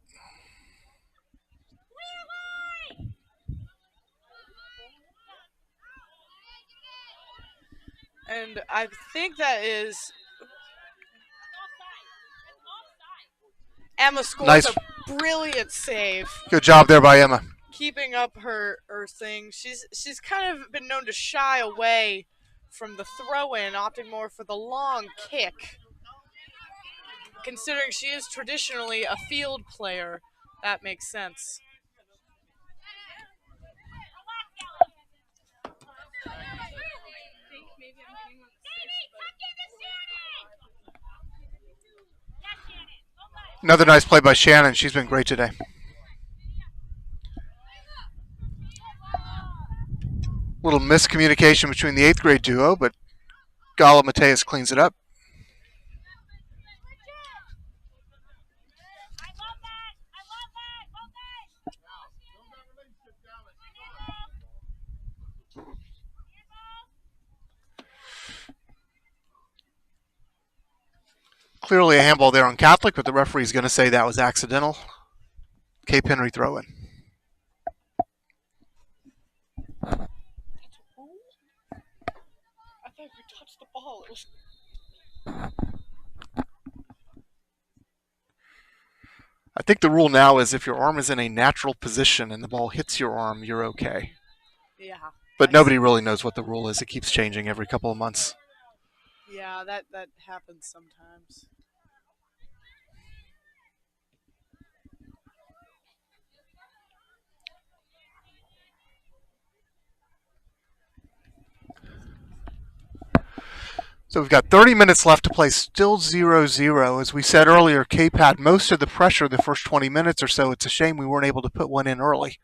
And I think that is Emma scores a brilliant save. Good job there by Emma. Keeping up her thing. She's kind of been known to shy away from the throw-in, opting more for the long kick. Considering she is traditionally a field player, that makes sense. Another nice play by Shannon. She's been great today. Little miscommunication between the 8th grade duo, but Gala Mateus cleans it up. Clearly a handball there on Catholic, but the referee's going to say that was accidental. Cape Henry throw in. I thought if you touched the ball, it was. I think the rule now is if your arm is in a natural position and the ball hits your arm, you're okay. Yeah. But nobody really knows what the rule is. It keeps changing every couple of months. Yeah, that happens sometimes. So we've got 30 minutes left to play, still 0-0. As we said earlier, Cape had most of the pressure the first 20 minutes or so. It's a shame we weren't able to put one in early.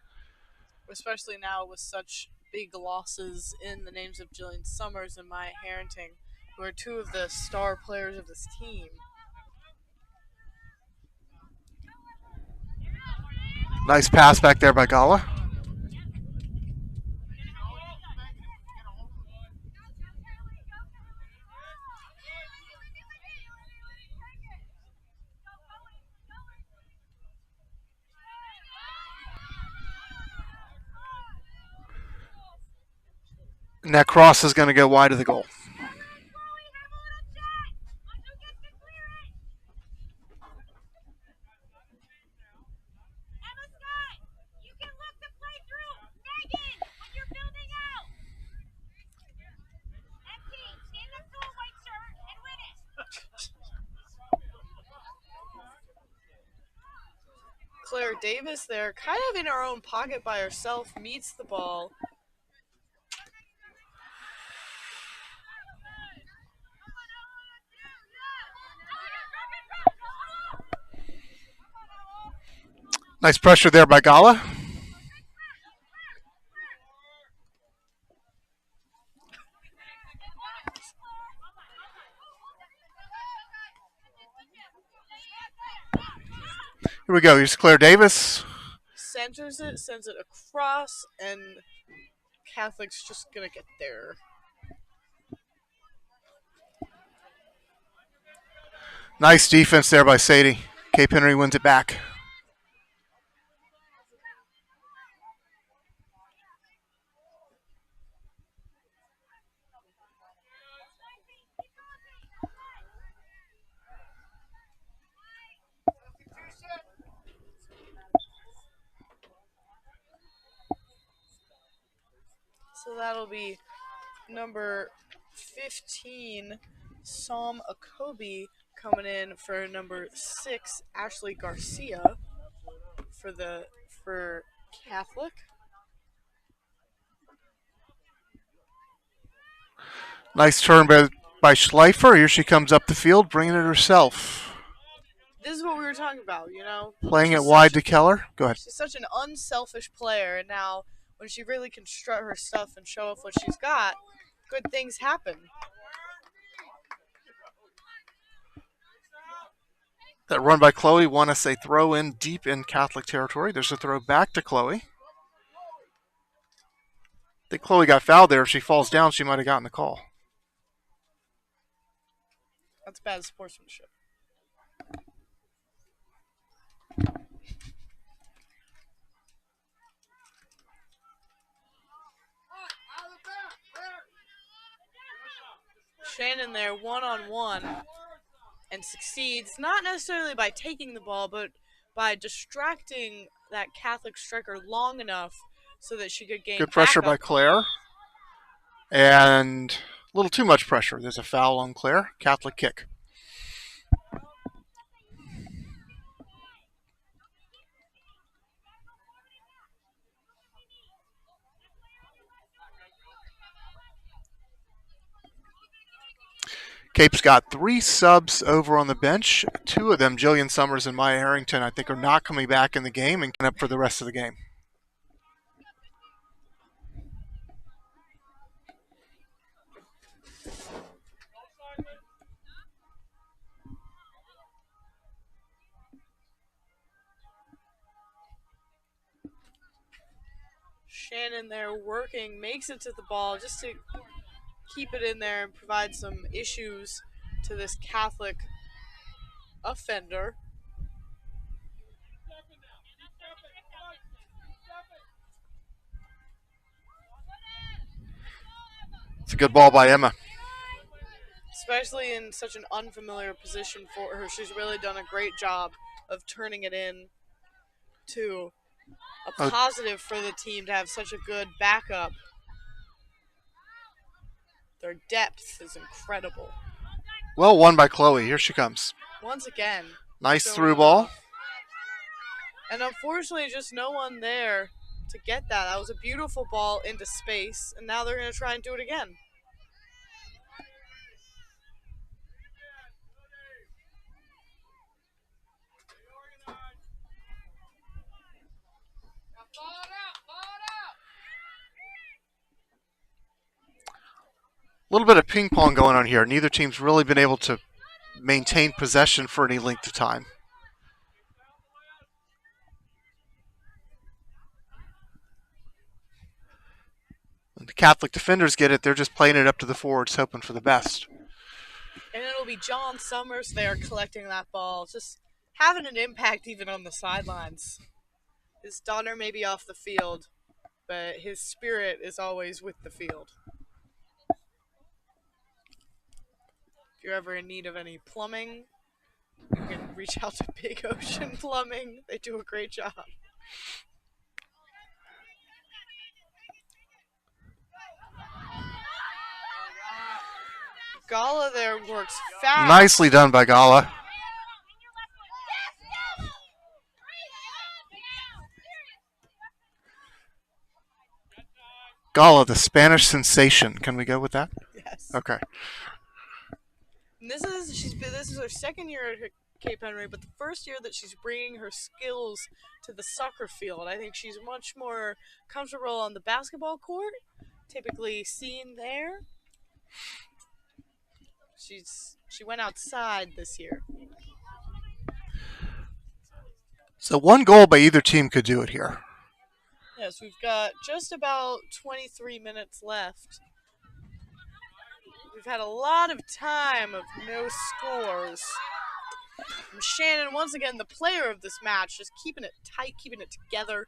Especially now with such big losses in the names of Jillian Summers and Maya Harrington, who are two of the star players of this team. Nice pass back there by Gala. And that cross is going to go wide of the goal. Claire Davis there, kind of in her own pocket by herself, meets the ball. Nice pressure there by Gala. Here we go. Here's Claire Davis. Centers it, sends it across, and Catholic's just going to get there. Nice defense there by Sadie. Cape Henry wins it back. So that'll be number 15, Psalm Akobi, coming in for number 6, Ashley Garcia for Catholic. Nice turn by Schleifer. Here she comes up the field, bringing it herself. This is what we were talking about, you know? Playing it wide to Keller. Go ahead. She's such an unselfish player, and now when she really can strut her stuff and show off what she's got, good things happen. That run by Chloe won us a throw in deep in Catholic territory. There's a throw back to Chloe. I think Chloe got fouled there. If she falls down, she might have gotten the call. That's bad sportsmanship. Shannon there, one-on-one, and succeeds, not necessarily by taking the ball, but by distracting that Catholic striker long enough so that she could gain good pressure by backup. Claire. And a little too much pressure. There's a foul on Claire. Catholic kick. Cape's got 3 subs over on the bench. 2 of them, Jillian Summers and Maya Harrington, I think are not coming back in the game and up for the rest of the game. Shannon there working, makes it to the ball just to keep it in there and provide some issues to this Catholic offender. It's a good ball by Emma. Especially in such an unfamiliar position for her. She's really done a great job of turning it in to a positive for the team to have such a good backup. Their depth is incredible. Well won by Chloe. Here she comes. Once again. Nice through ball. And unfortunately, just no one there to get that. That was a beautiful ball into space, and now they're going to try and do it again. little bit of ping pong going on here. Neither team's really been able to maintain possession for any length of time. When the Catholic defenders get it, they're just playing it up to the forwards, hoping for the best. And it'll be John Summers there collecting that ball, just having an impact even on the sidelines. His daughter may be off the field, but his spirit is always with the field. If you're ever in need of any plumbing, you can reach out to Big Ocean Plumbing. They do a great job. Gala there works fast. Nicely done by Gala. Gala, the Spanish sensation. Can we go with that? Yes. Okay. And this is her second year at Cape Henry, but the first year that she's bringing her skills to the soccer field. I think she's much more comfortable on the basketball court, typically seen there. She went outside this year. So one goal by either team could do it here. Yes, we've got just about 23 minutes left. We've had a lot of time of no scores. And Shannon, once again, the player of this match, just keeping it tight, keeping it together.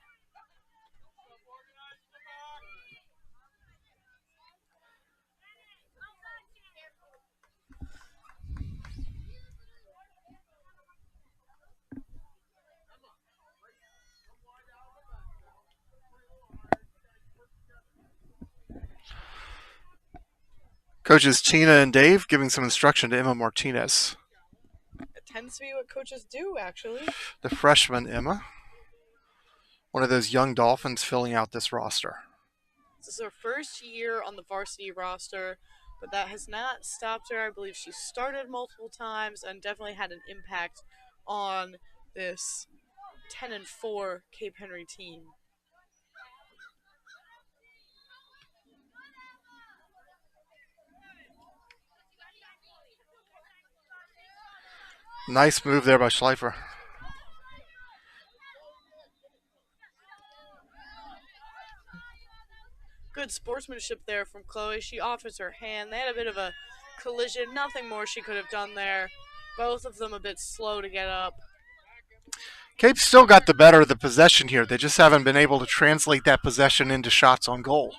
Coaches Tina and Dave giving some instruction to Emma Martinez. It tends to be what coaches do, actually. The freshman Emma. One of those young Dolphins filling out this roster. This is her first year on the varsity roster, but that has not stopped her. I believe she started multiple times and definitely had an impact on this 10-4 Cape Henry team. Nice move there by Schleifer. Good sportsmanship there from Chloe. She offers her hand. They had a bit of a collision. Nothing more she could have done there. Both of them a bit slow to get up. Cape's still got the better of the possession here. They just haven't been able to translate that possession into shots on goal.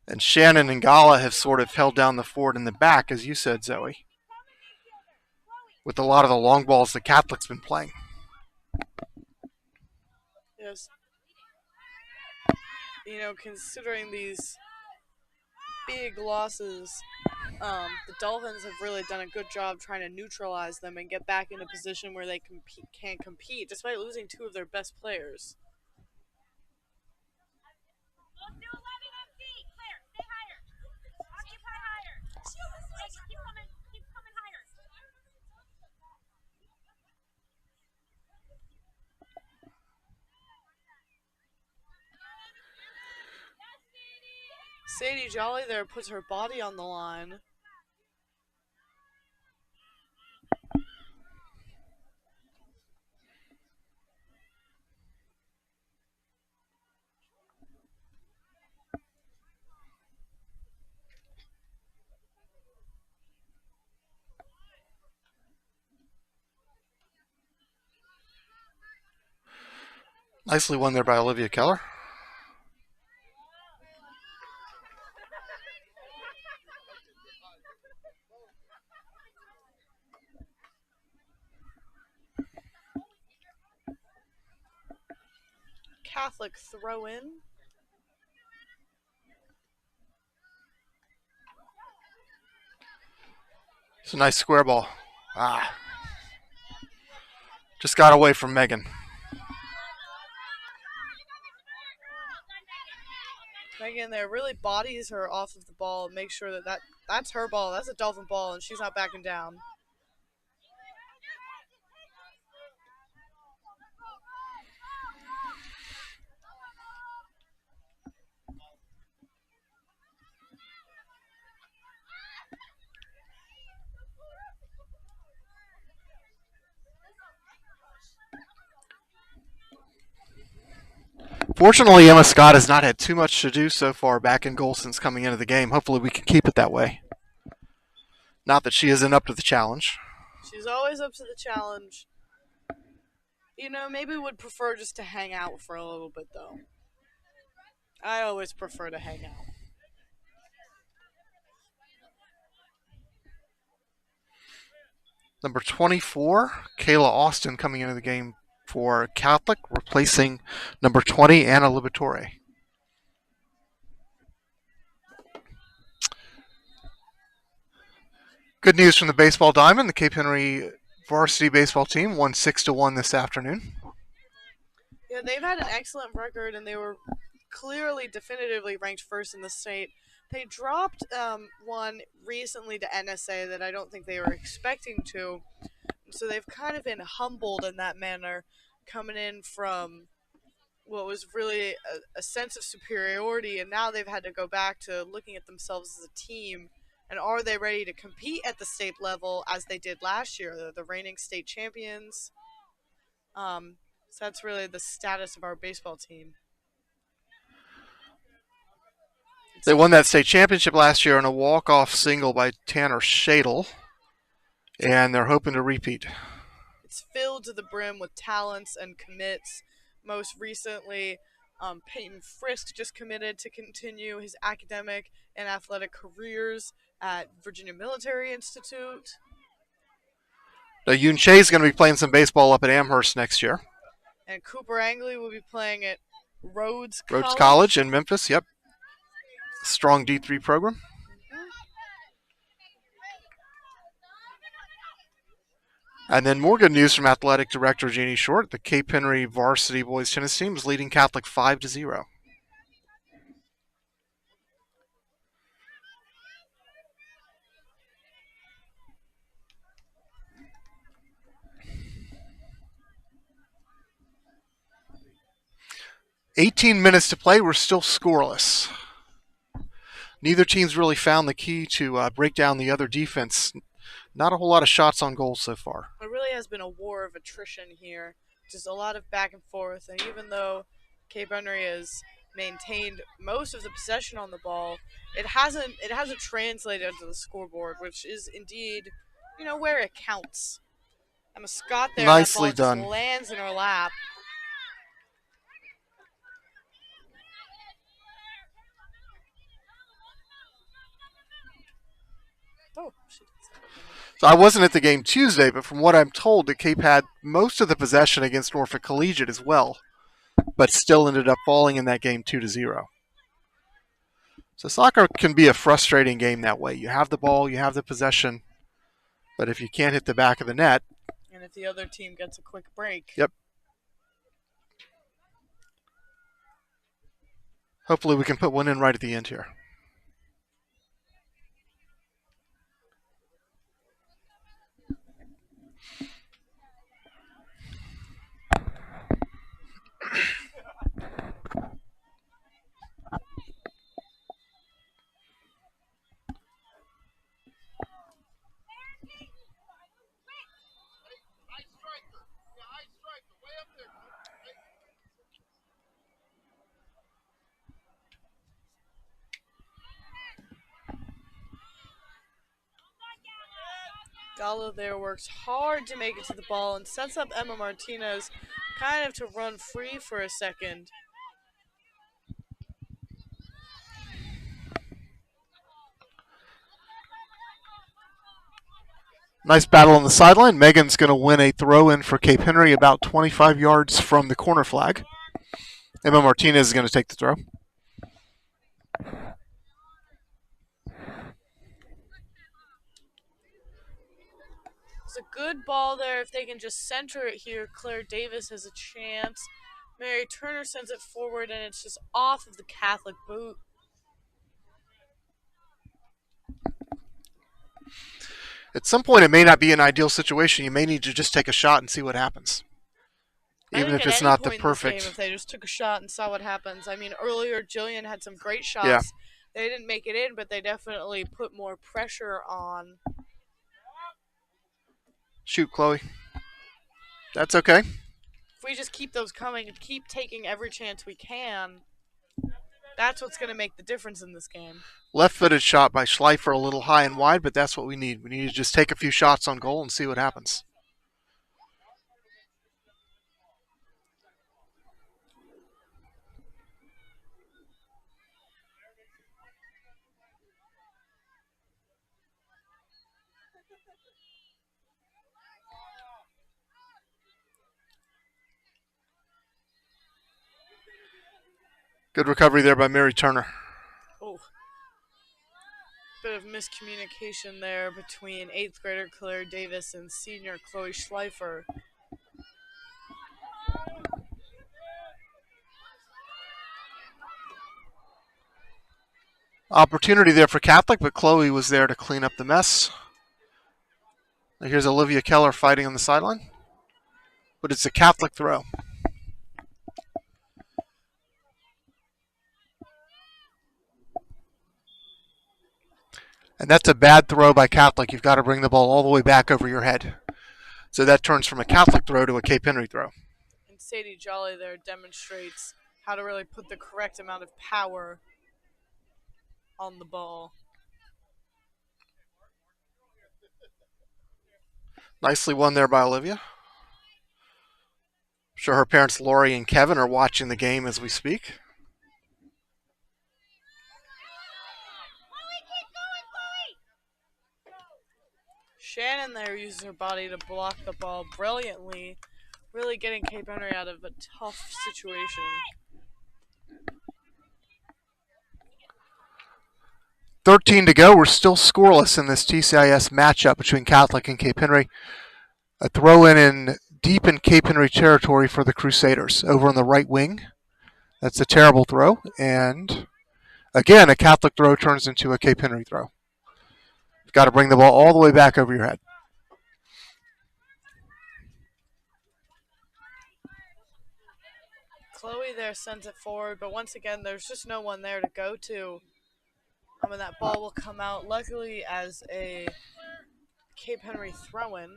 And Shannon and Gala have sort of held down the fort in the back, as you said, Zoe, with a lot of the long balls the Catholic's been playing. Yes. You know, considering these big losses, the Dolphins have really done a good job trying to neutralize them and get back in a position where they can compete, despite losing two of their best players. Sadie Jolly there puts her body on the line. Nicely won there by Olivia Keller. Catholic throw in. It's a nice square ball. Just got away from Megan. Megan there really bodies her off of the ball, make sure that's her ball, that's a Dolphin ball, and she's not backing down. Fortunately, Emma Scott has not had too much to do so far back in goal since coming into the game. Hopefully we can keep it that way. Not that she isn't up to the challenge. She's always up to the challenge. Maybe would prefer just to hang out for a little bit, though. I always prefer to hang out. Number 24, Kayla Austin coming into the game for Catholic, replacing number 20, Anna Liberatore. Good news from the baseball diamond. The Cape Henry varsity baseball team won 6-1 this afternoon. Yeah, they've had an excellent record, and they were clearly, definitively ranked first in the state. They dropped one recently to NSA that I don't think they were expecting to. So they've kind of been humbled in that manner, coming in from what was really a sense of superiority, and now they've had to go back to looking at themselves as a team. And are they ready to compete at the state level as they did last year? They're the reigning state champions. So that's really the status of our baseball team. They won that state championship last year on a walk-off single by Tanner Shadle, and they're hoping to repeat. It's filled to the brim with talents and commits. Most recently, Peyton Frisk just committed to continue his academic and athletic careers at Virginia Military Institute. Now, Yoon Che is going to be playing some baseball up at Amherst next year. And Cooper Angley will be playing at Rhodes College in Memphis, yep. Strong D3 program. Mm-hmm. And then more good news from athletic director Jeannie Short. The Cape Henry varsity boys tennis team is leading Catholic 5-0. "18 minutes to play. We're still scoreless. Neither team's really found the key to break down the other defense. Not a whole lot of shots on goal so far. It really has been a war of attrition here. Just a lot of back and forth. And even though Cape Henry has maintained most of the possession on the ball, it hasn't translated onto the scoreboard, which is indeed, where it counts. Emma Scott there. Nicely that ball done. Just lands in her lap. Oh, shit. So I wasn't at the game Tuesday, but from what I'm told, the Cape had most of the possession against Norfolk Collegiate as well, but still ended up falling in that game 2-0. So soccer can be a frustrating game that way. You have the ball, you have the possession, but if you can't hit the back of the net. And if the other team gets a quick break. Yep. Hopefully we can put one in right at the end here. Gallo there works hard to make it to the ball and sets up Emma Martinez kind of to run free for a second. Nice battle on the sideline. Megan's going to win a throw-in for Cape Henry about 25 yards from the corner flag. Emma Martinez is going to take the throw. It's a good ball there. If they can just center it here, Claire Davis has a chance. Mary Turner sends it forward, and it's just off of the Catholic boot. At some point, it may not be an ideal situation. You may need to just take a shot and see what happens. Even if it's not the perfect. If they just took a shot and saw what happens. I mean, earlier Jillian had some great shots. Yeah. They didn't make it in, but they definitely put more pressure on. Shoot, Chloe. That's okay. If we just keep those coming and keep taking every chance we can, that's what's going to make the difference in this game. Left-footed shot by Schleifer, a little high and wide, but that's what we need. We need to just take a few shots on goal and see what happens. Good recovery there by Mary Turner. Oh. Bit of miscommunication there between 8th grader Claire Davis and senior Chloe Schleifer. Opportunity there for Catholic, but Chloe was there to clean up the mess. Now here's Olivia Keller fighting on the sideline, but it's a Catholic throw. And that's a bad throw by Catholic. You've got to bring the ball all the way back over your head. So that turns from a Catholic throw to a Cape Henry throw. And Sadie Jolly there demonstrates how to really put the correct amount of power on the ball. Nicely won there by Olivia. I'm sure her parents Lori and Kevin are watching the game as we speak. Shannon there uses her body to block the ball brilliantly, really getting Cape Henry out of a tough situation. .13 to go. We're still scoreless in this TCIS matchup between Catholic and Cape Henry. A throw in deep in Cape Henry territory for the Crusaders over on the right wing. That's a terrible throw. And again, a Catholic throw turns into a Cape Henry throw. You've got to bring the ball all the way back over your head. Chloe there sends it forward, but once again, there's just no one there to go to. And that ball will come out, luckily, as a Cape Henry throw-in.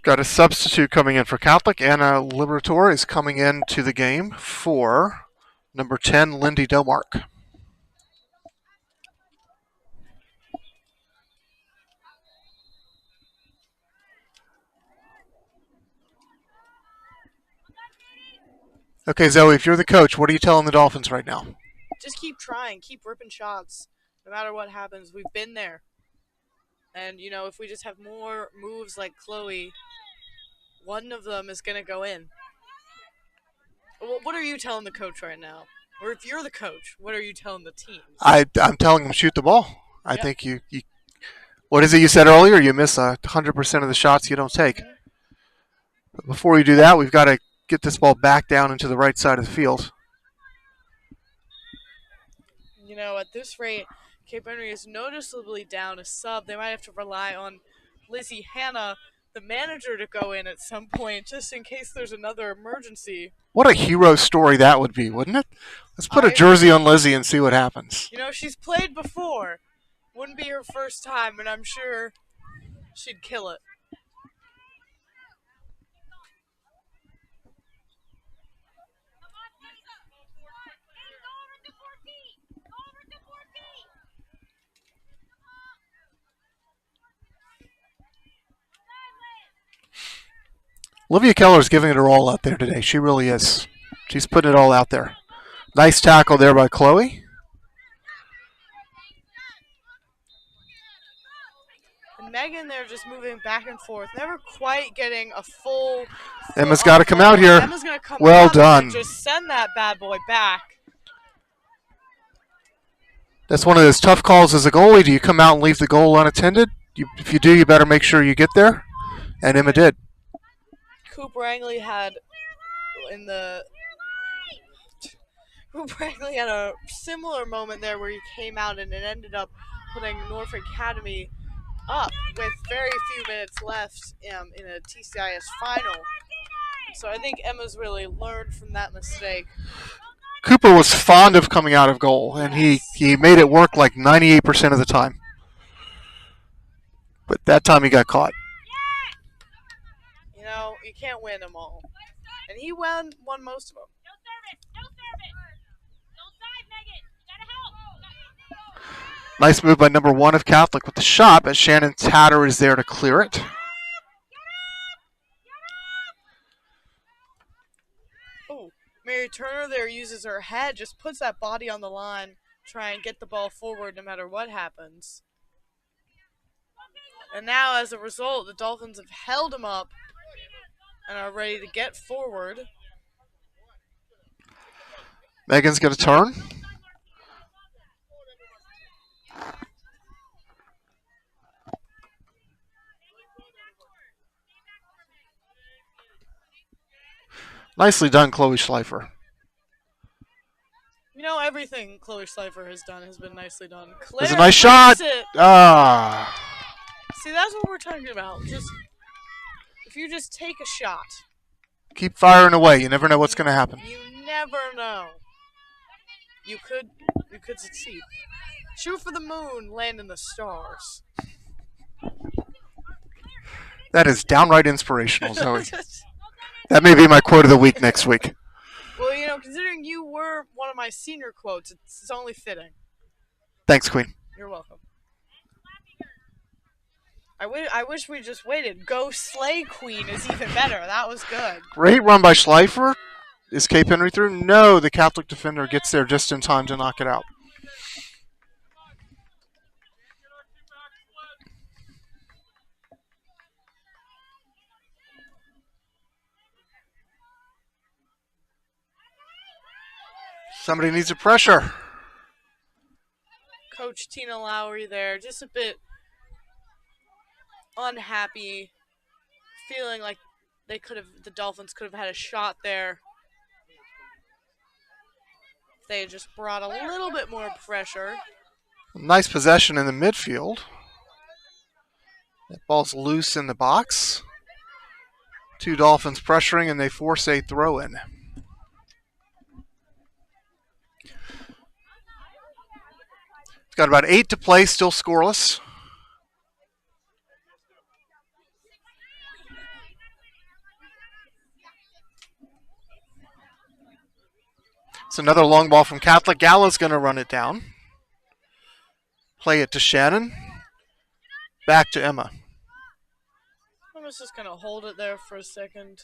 Got a substitute coming in for Catholic. Anna Liberatore is coming into the game for number 10, Lindy Domark. Okay, Zoe, if you're the coach, what are you telling the Dolphins right now? Just keep trying. Keep ripping shots. No matter what happens, we've been there. And, you know, if we just have more moves like Chloe, one of them is going to go in. What are you telling the coach right now? Or if you're the coach, what are you telling the team? I'm telling them shoot the ball. I think you what is it you said earlier? You miss 100% of the shots you don't take. But before you do that, we've got to get this ball back down into the right side of the field. You know, at this rate, Cape Henry is noticeably down a sub. They might have to rely on Lizzie Hanna, the manager, to go in at some point, just in case there's another emergency. What a hero story that would be, wouldn't it? Let's put a jersey on Lizzie and see what happens. You know, she's played before. Wouldn't be her first time, and I'm sure she'd kill it. Olivia Keller's giving it her all out there today. She really is. She's putting it all out there. Nice tackle there by Chloe. And Megan there just moving back and forth, never quite getting a full Emma's got to come out here. Emma's going to come well out done. And just send that bad boy back. That's one of those tough calls as a goalie. Do you come out and leave the goal unattended? If you do, you better make sure you get there. And Emma did. Cooper Angley had a similar moment there where he came out and it ended up putting Norfolk Academy up with very few minutes left in a TCIS final. So I think Emma's really learned from that mistake. Cooper was fond of coming out of goal, and he made it work like 98% of the time. But that time he got caught. You know, you can't win them all. And he won most of them. Nice move by number 1 of Catholic with the shot, but Shannon Tatter is there to clear it. Oh, Mary Turner there uses her head, just puts that body on the line, try and get the ball forward no matter what happens. And now, as a result, the Dolphins have held him up and are ready to get forward. Megan's going to turn. Nicely done, Chloe Schleifer. You know, everything Chloe Schleifer has done has been nicely done. Claire There's a nice shot. Ah. See, that's what we're talking about. If you just take a shot. Keep firing away. You never know what's going to happen. You never know. You could succeed. Shoot for the moon, land in the stars. That is downright inspirational, Zoe. That may be my quote of the week next week. Well, you know, considering you were one of my senior quotes, it's only fitting. Thanks, Queen. You're welcome. I wish we just waited. Go Slay Queen is even better. That was good. Great run by Schleifer. Is Cape Henry through? No, the Catholic defender gets there just in time to knock it out. Somebody needs a pressure. Coach Tina Lowry there, just a bit unhappy, feeling like the Dolphins could have had a shot there. If they had just brought a little bit more pressure. Nice possession in the midfield. That ball's loose in the box. 2 Dolphins pressuring, and they force a throw-in. It's got about 8 to play, still scoreless. It's another long ball from Catholic. Gala's going to run it down. Play it to Shannon. Back to Emma. Emma's just going to hold it there for a second.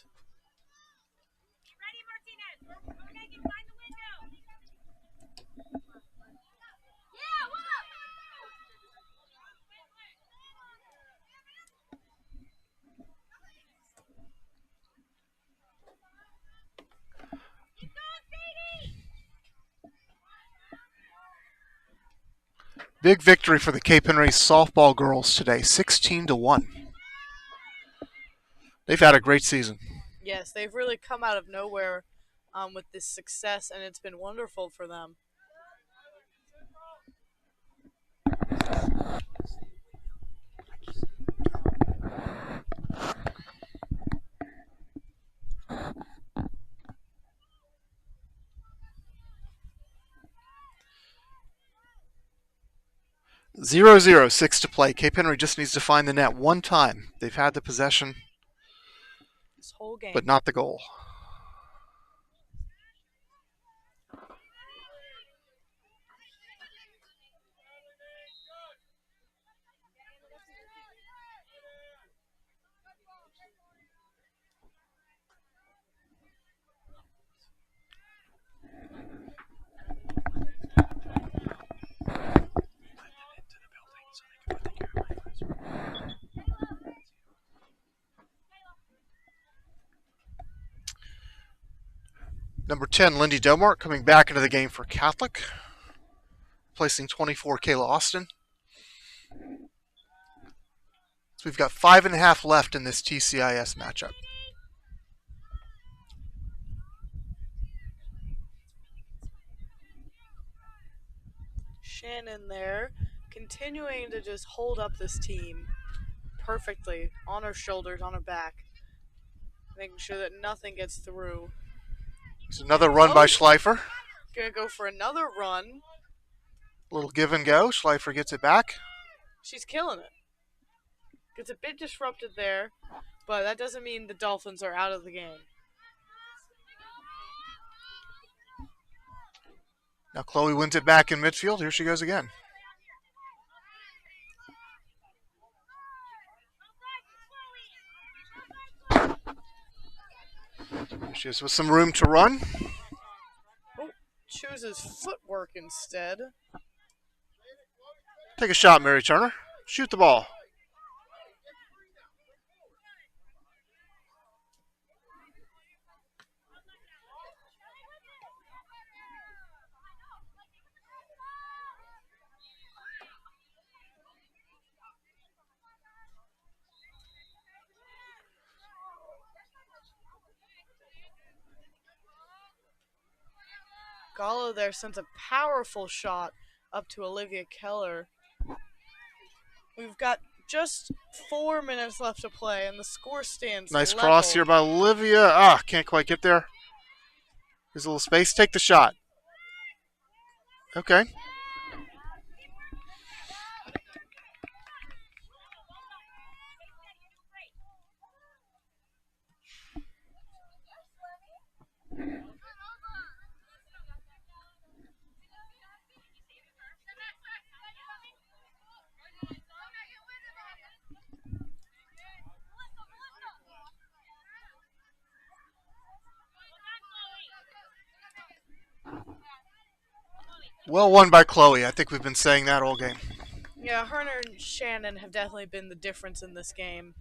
Big victory for the Cape Henry softball girls today, 16-1. They've had a great season. Yes, they've really come out of nowhere with this success, and it's been wonderful for them. Zero, 6 to play. Cape Henry just needs to find the net one time. They've had the possession, this whole game, but not the goal. Number 10, Lindy Domart, coming back into the game for Catholic, placing 24, Kayla Austin. So we've got 5.5 left in this TCIS matchup. Shannon there, continuing to just hold up this team perfectly on her shoulders, on her back. making sure that nothing gets through. There's another run by Schleifer. Gonna go for another run. A little give and go. Schleifer gets it back. She's killing it. Gets a bit disrupted there, but that doesn't mean the Dolphins are out of the game. Now Chloe wins it back in midfield. Here she goes again. She is with some room to run. Oh, chooses footwork instead. Take a shot, Mary Turner. Shoot the ball. Gallo there sends a powerful shot up to Olivia Keller. We've got just 4 minutes left to play, and the score stands Nice level. cross here by Olivia. Can't quite get there. There's a little space. Take the shot. Okay. Well won by Chloe. I think we've been saying that all game. Yeah, her and Shannon have definitely been the difference in this game.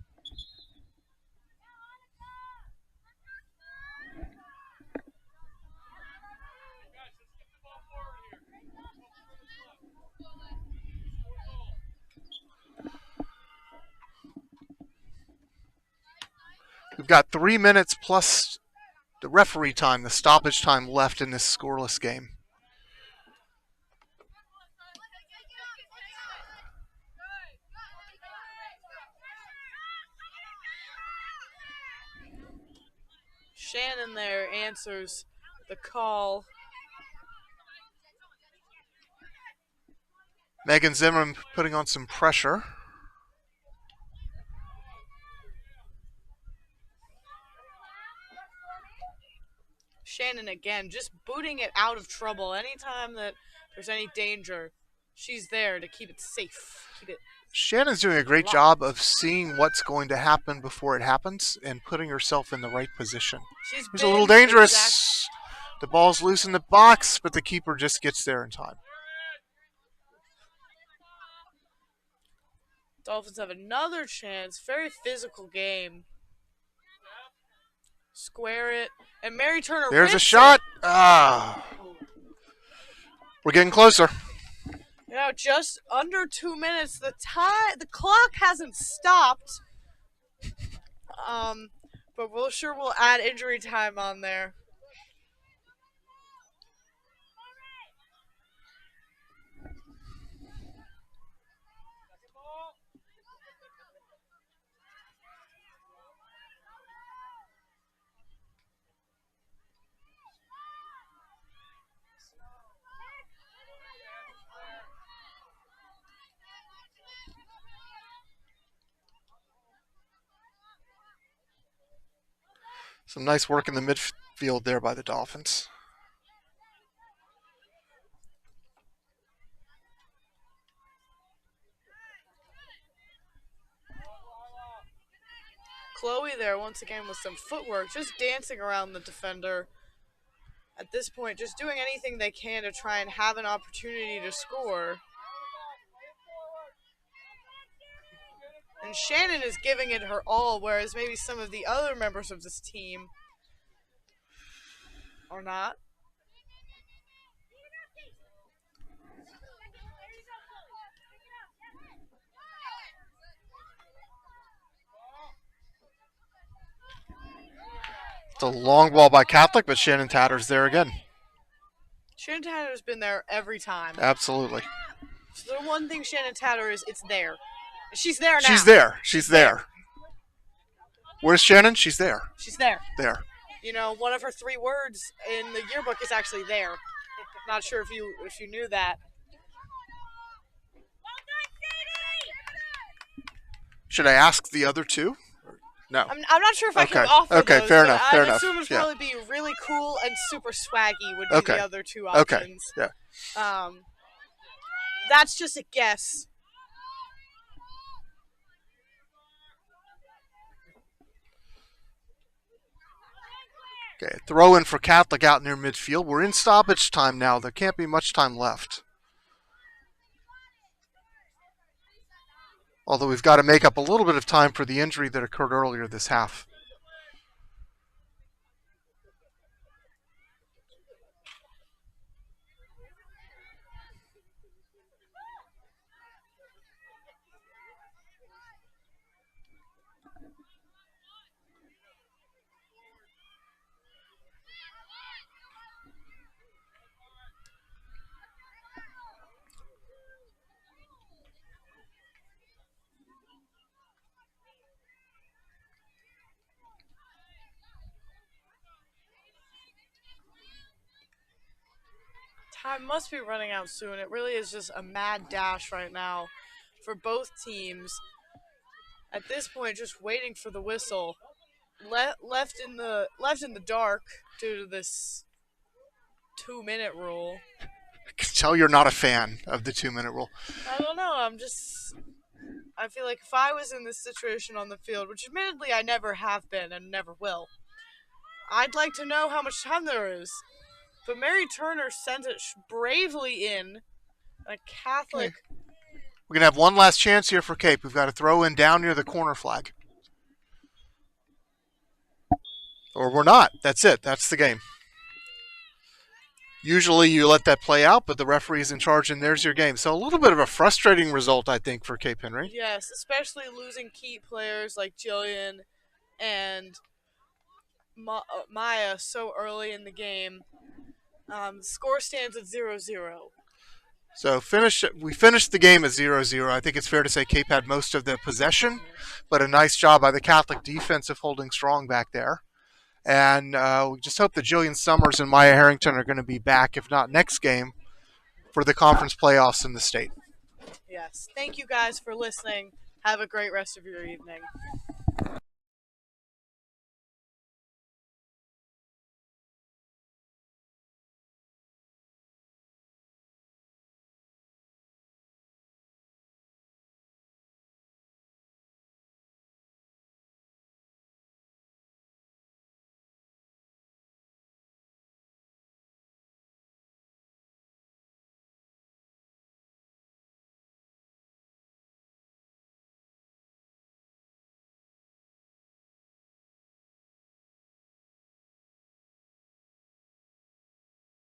We've got 3 minutes plus the referee time, the stoppage time left in this scoreless game. Shannon there answers the call. Megan Zimmerman putting on some pressure. Shannon again, just booting it out of trouble. Anytime that there's any danger, she's there to keep it safe. Shannon's doing a great job of seeing what's going to happen before it happens and putting herself in the right position. It's a little dangerous. The ball's loose in the box, but the keeper just gets there in time. Dolphins have another chance. Very physical game. Square it. And Mary Turner. There's a shot. We're getting closer. Now just under 2 minutes. The clock hasn't stopped. But we'll add injury time on there. Some nice work in the midfield there by the Dolphins. Chloe there once again with some footwork, just dancing around the defender. At this point, just doing anything they can to try and have an opportunity to score. And Shannon is giving it her all, whereas maybe some of the other members of this team are not. It's a long ball by Catholic, but Shannon Tatter's there again. Shannon Tatter's been there every time. Absolutely. So the one thing Shannon Tatter is, it's there. She's there now. She's there. She's there. Where's Shannon? She's there. She's there. There. You know, one of her 3 words in the yearbook is actually there. Not sure if you knew that. Should I ask the other two? No. I'm not sure if I can Okay. offer Okay, those. fair but enough, fair I'd enough. assume it'd Yeah. probably be really cool and super swaggy would be Okay. the other 2 Okay. options. Yeah. That's just a guess. Okay. Throw in for Catholic out near midfield. We're in stoppage time now. There can't be much time left. Although we've got to make up a little bit of time for the injury that occurred earlier this half. Time must be running out soon. It really is just a mad dash right now for both teams. At this point, just waiting for the whistle. Left in the dark due to this 2-minute rule. I can tell you're not a fan of the 2-minute rule. I don't know. I feel like if I was in this situation on the field, which admittedly I never have been and never will, I'd like to know how much time there is. But Mary Turner sent it bravely in. A Catholic. Okay. We're going to have one last chance here for Cape. We've got to throw in down near the corner flag. Or we're not. That's it. That's the game. Usually you let that play out, but the referee's in charge and there's your game. So a little bit of a frustrating result, I think, for Cape Henry. Yes, especially losing key players like Jillian and Maya so early in the game. The score stands at 0-0. So we finished the game at 0-0. I think it's fair to say Cape had most of the possession, but a nice job by the Catholic defense of holding strong back there. And we just hope that Jillian Summers and Maya Harrington are going to be back, if not next game, for the conference playoffs in the state. Yes. Thank you guys for listening. Have a great rest of your evening.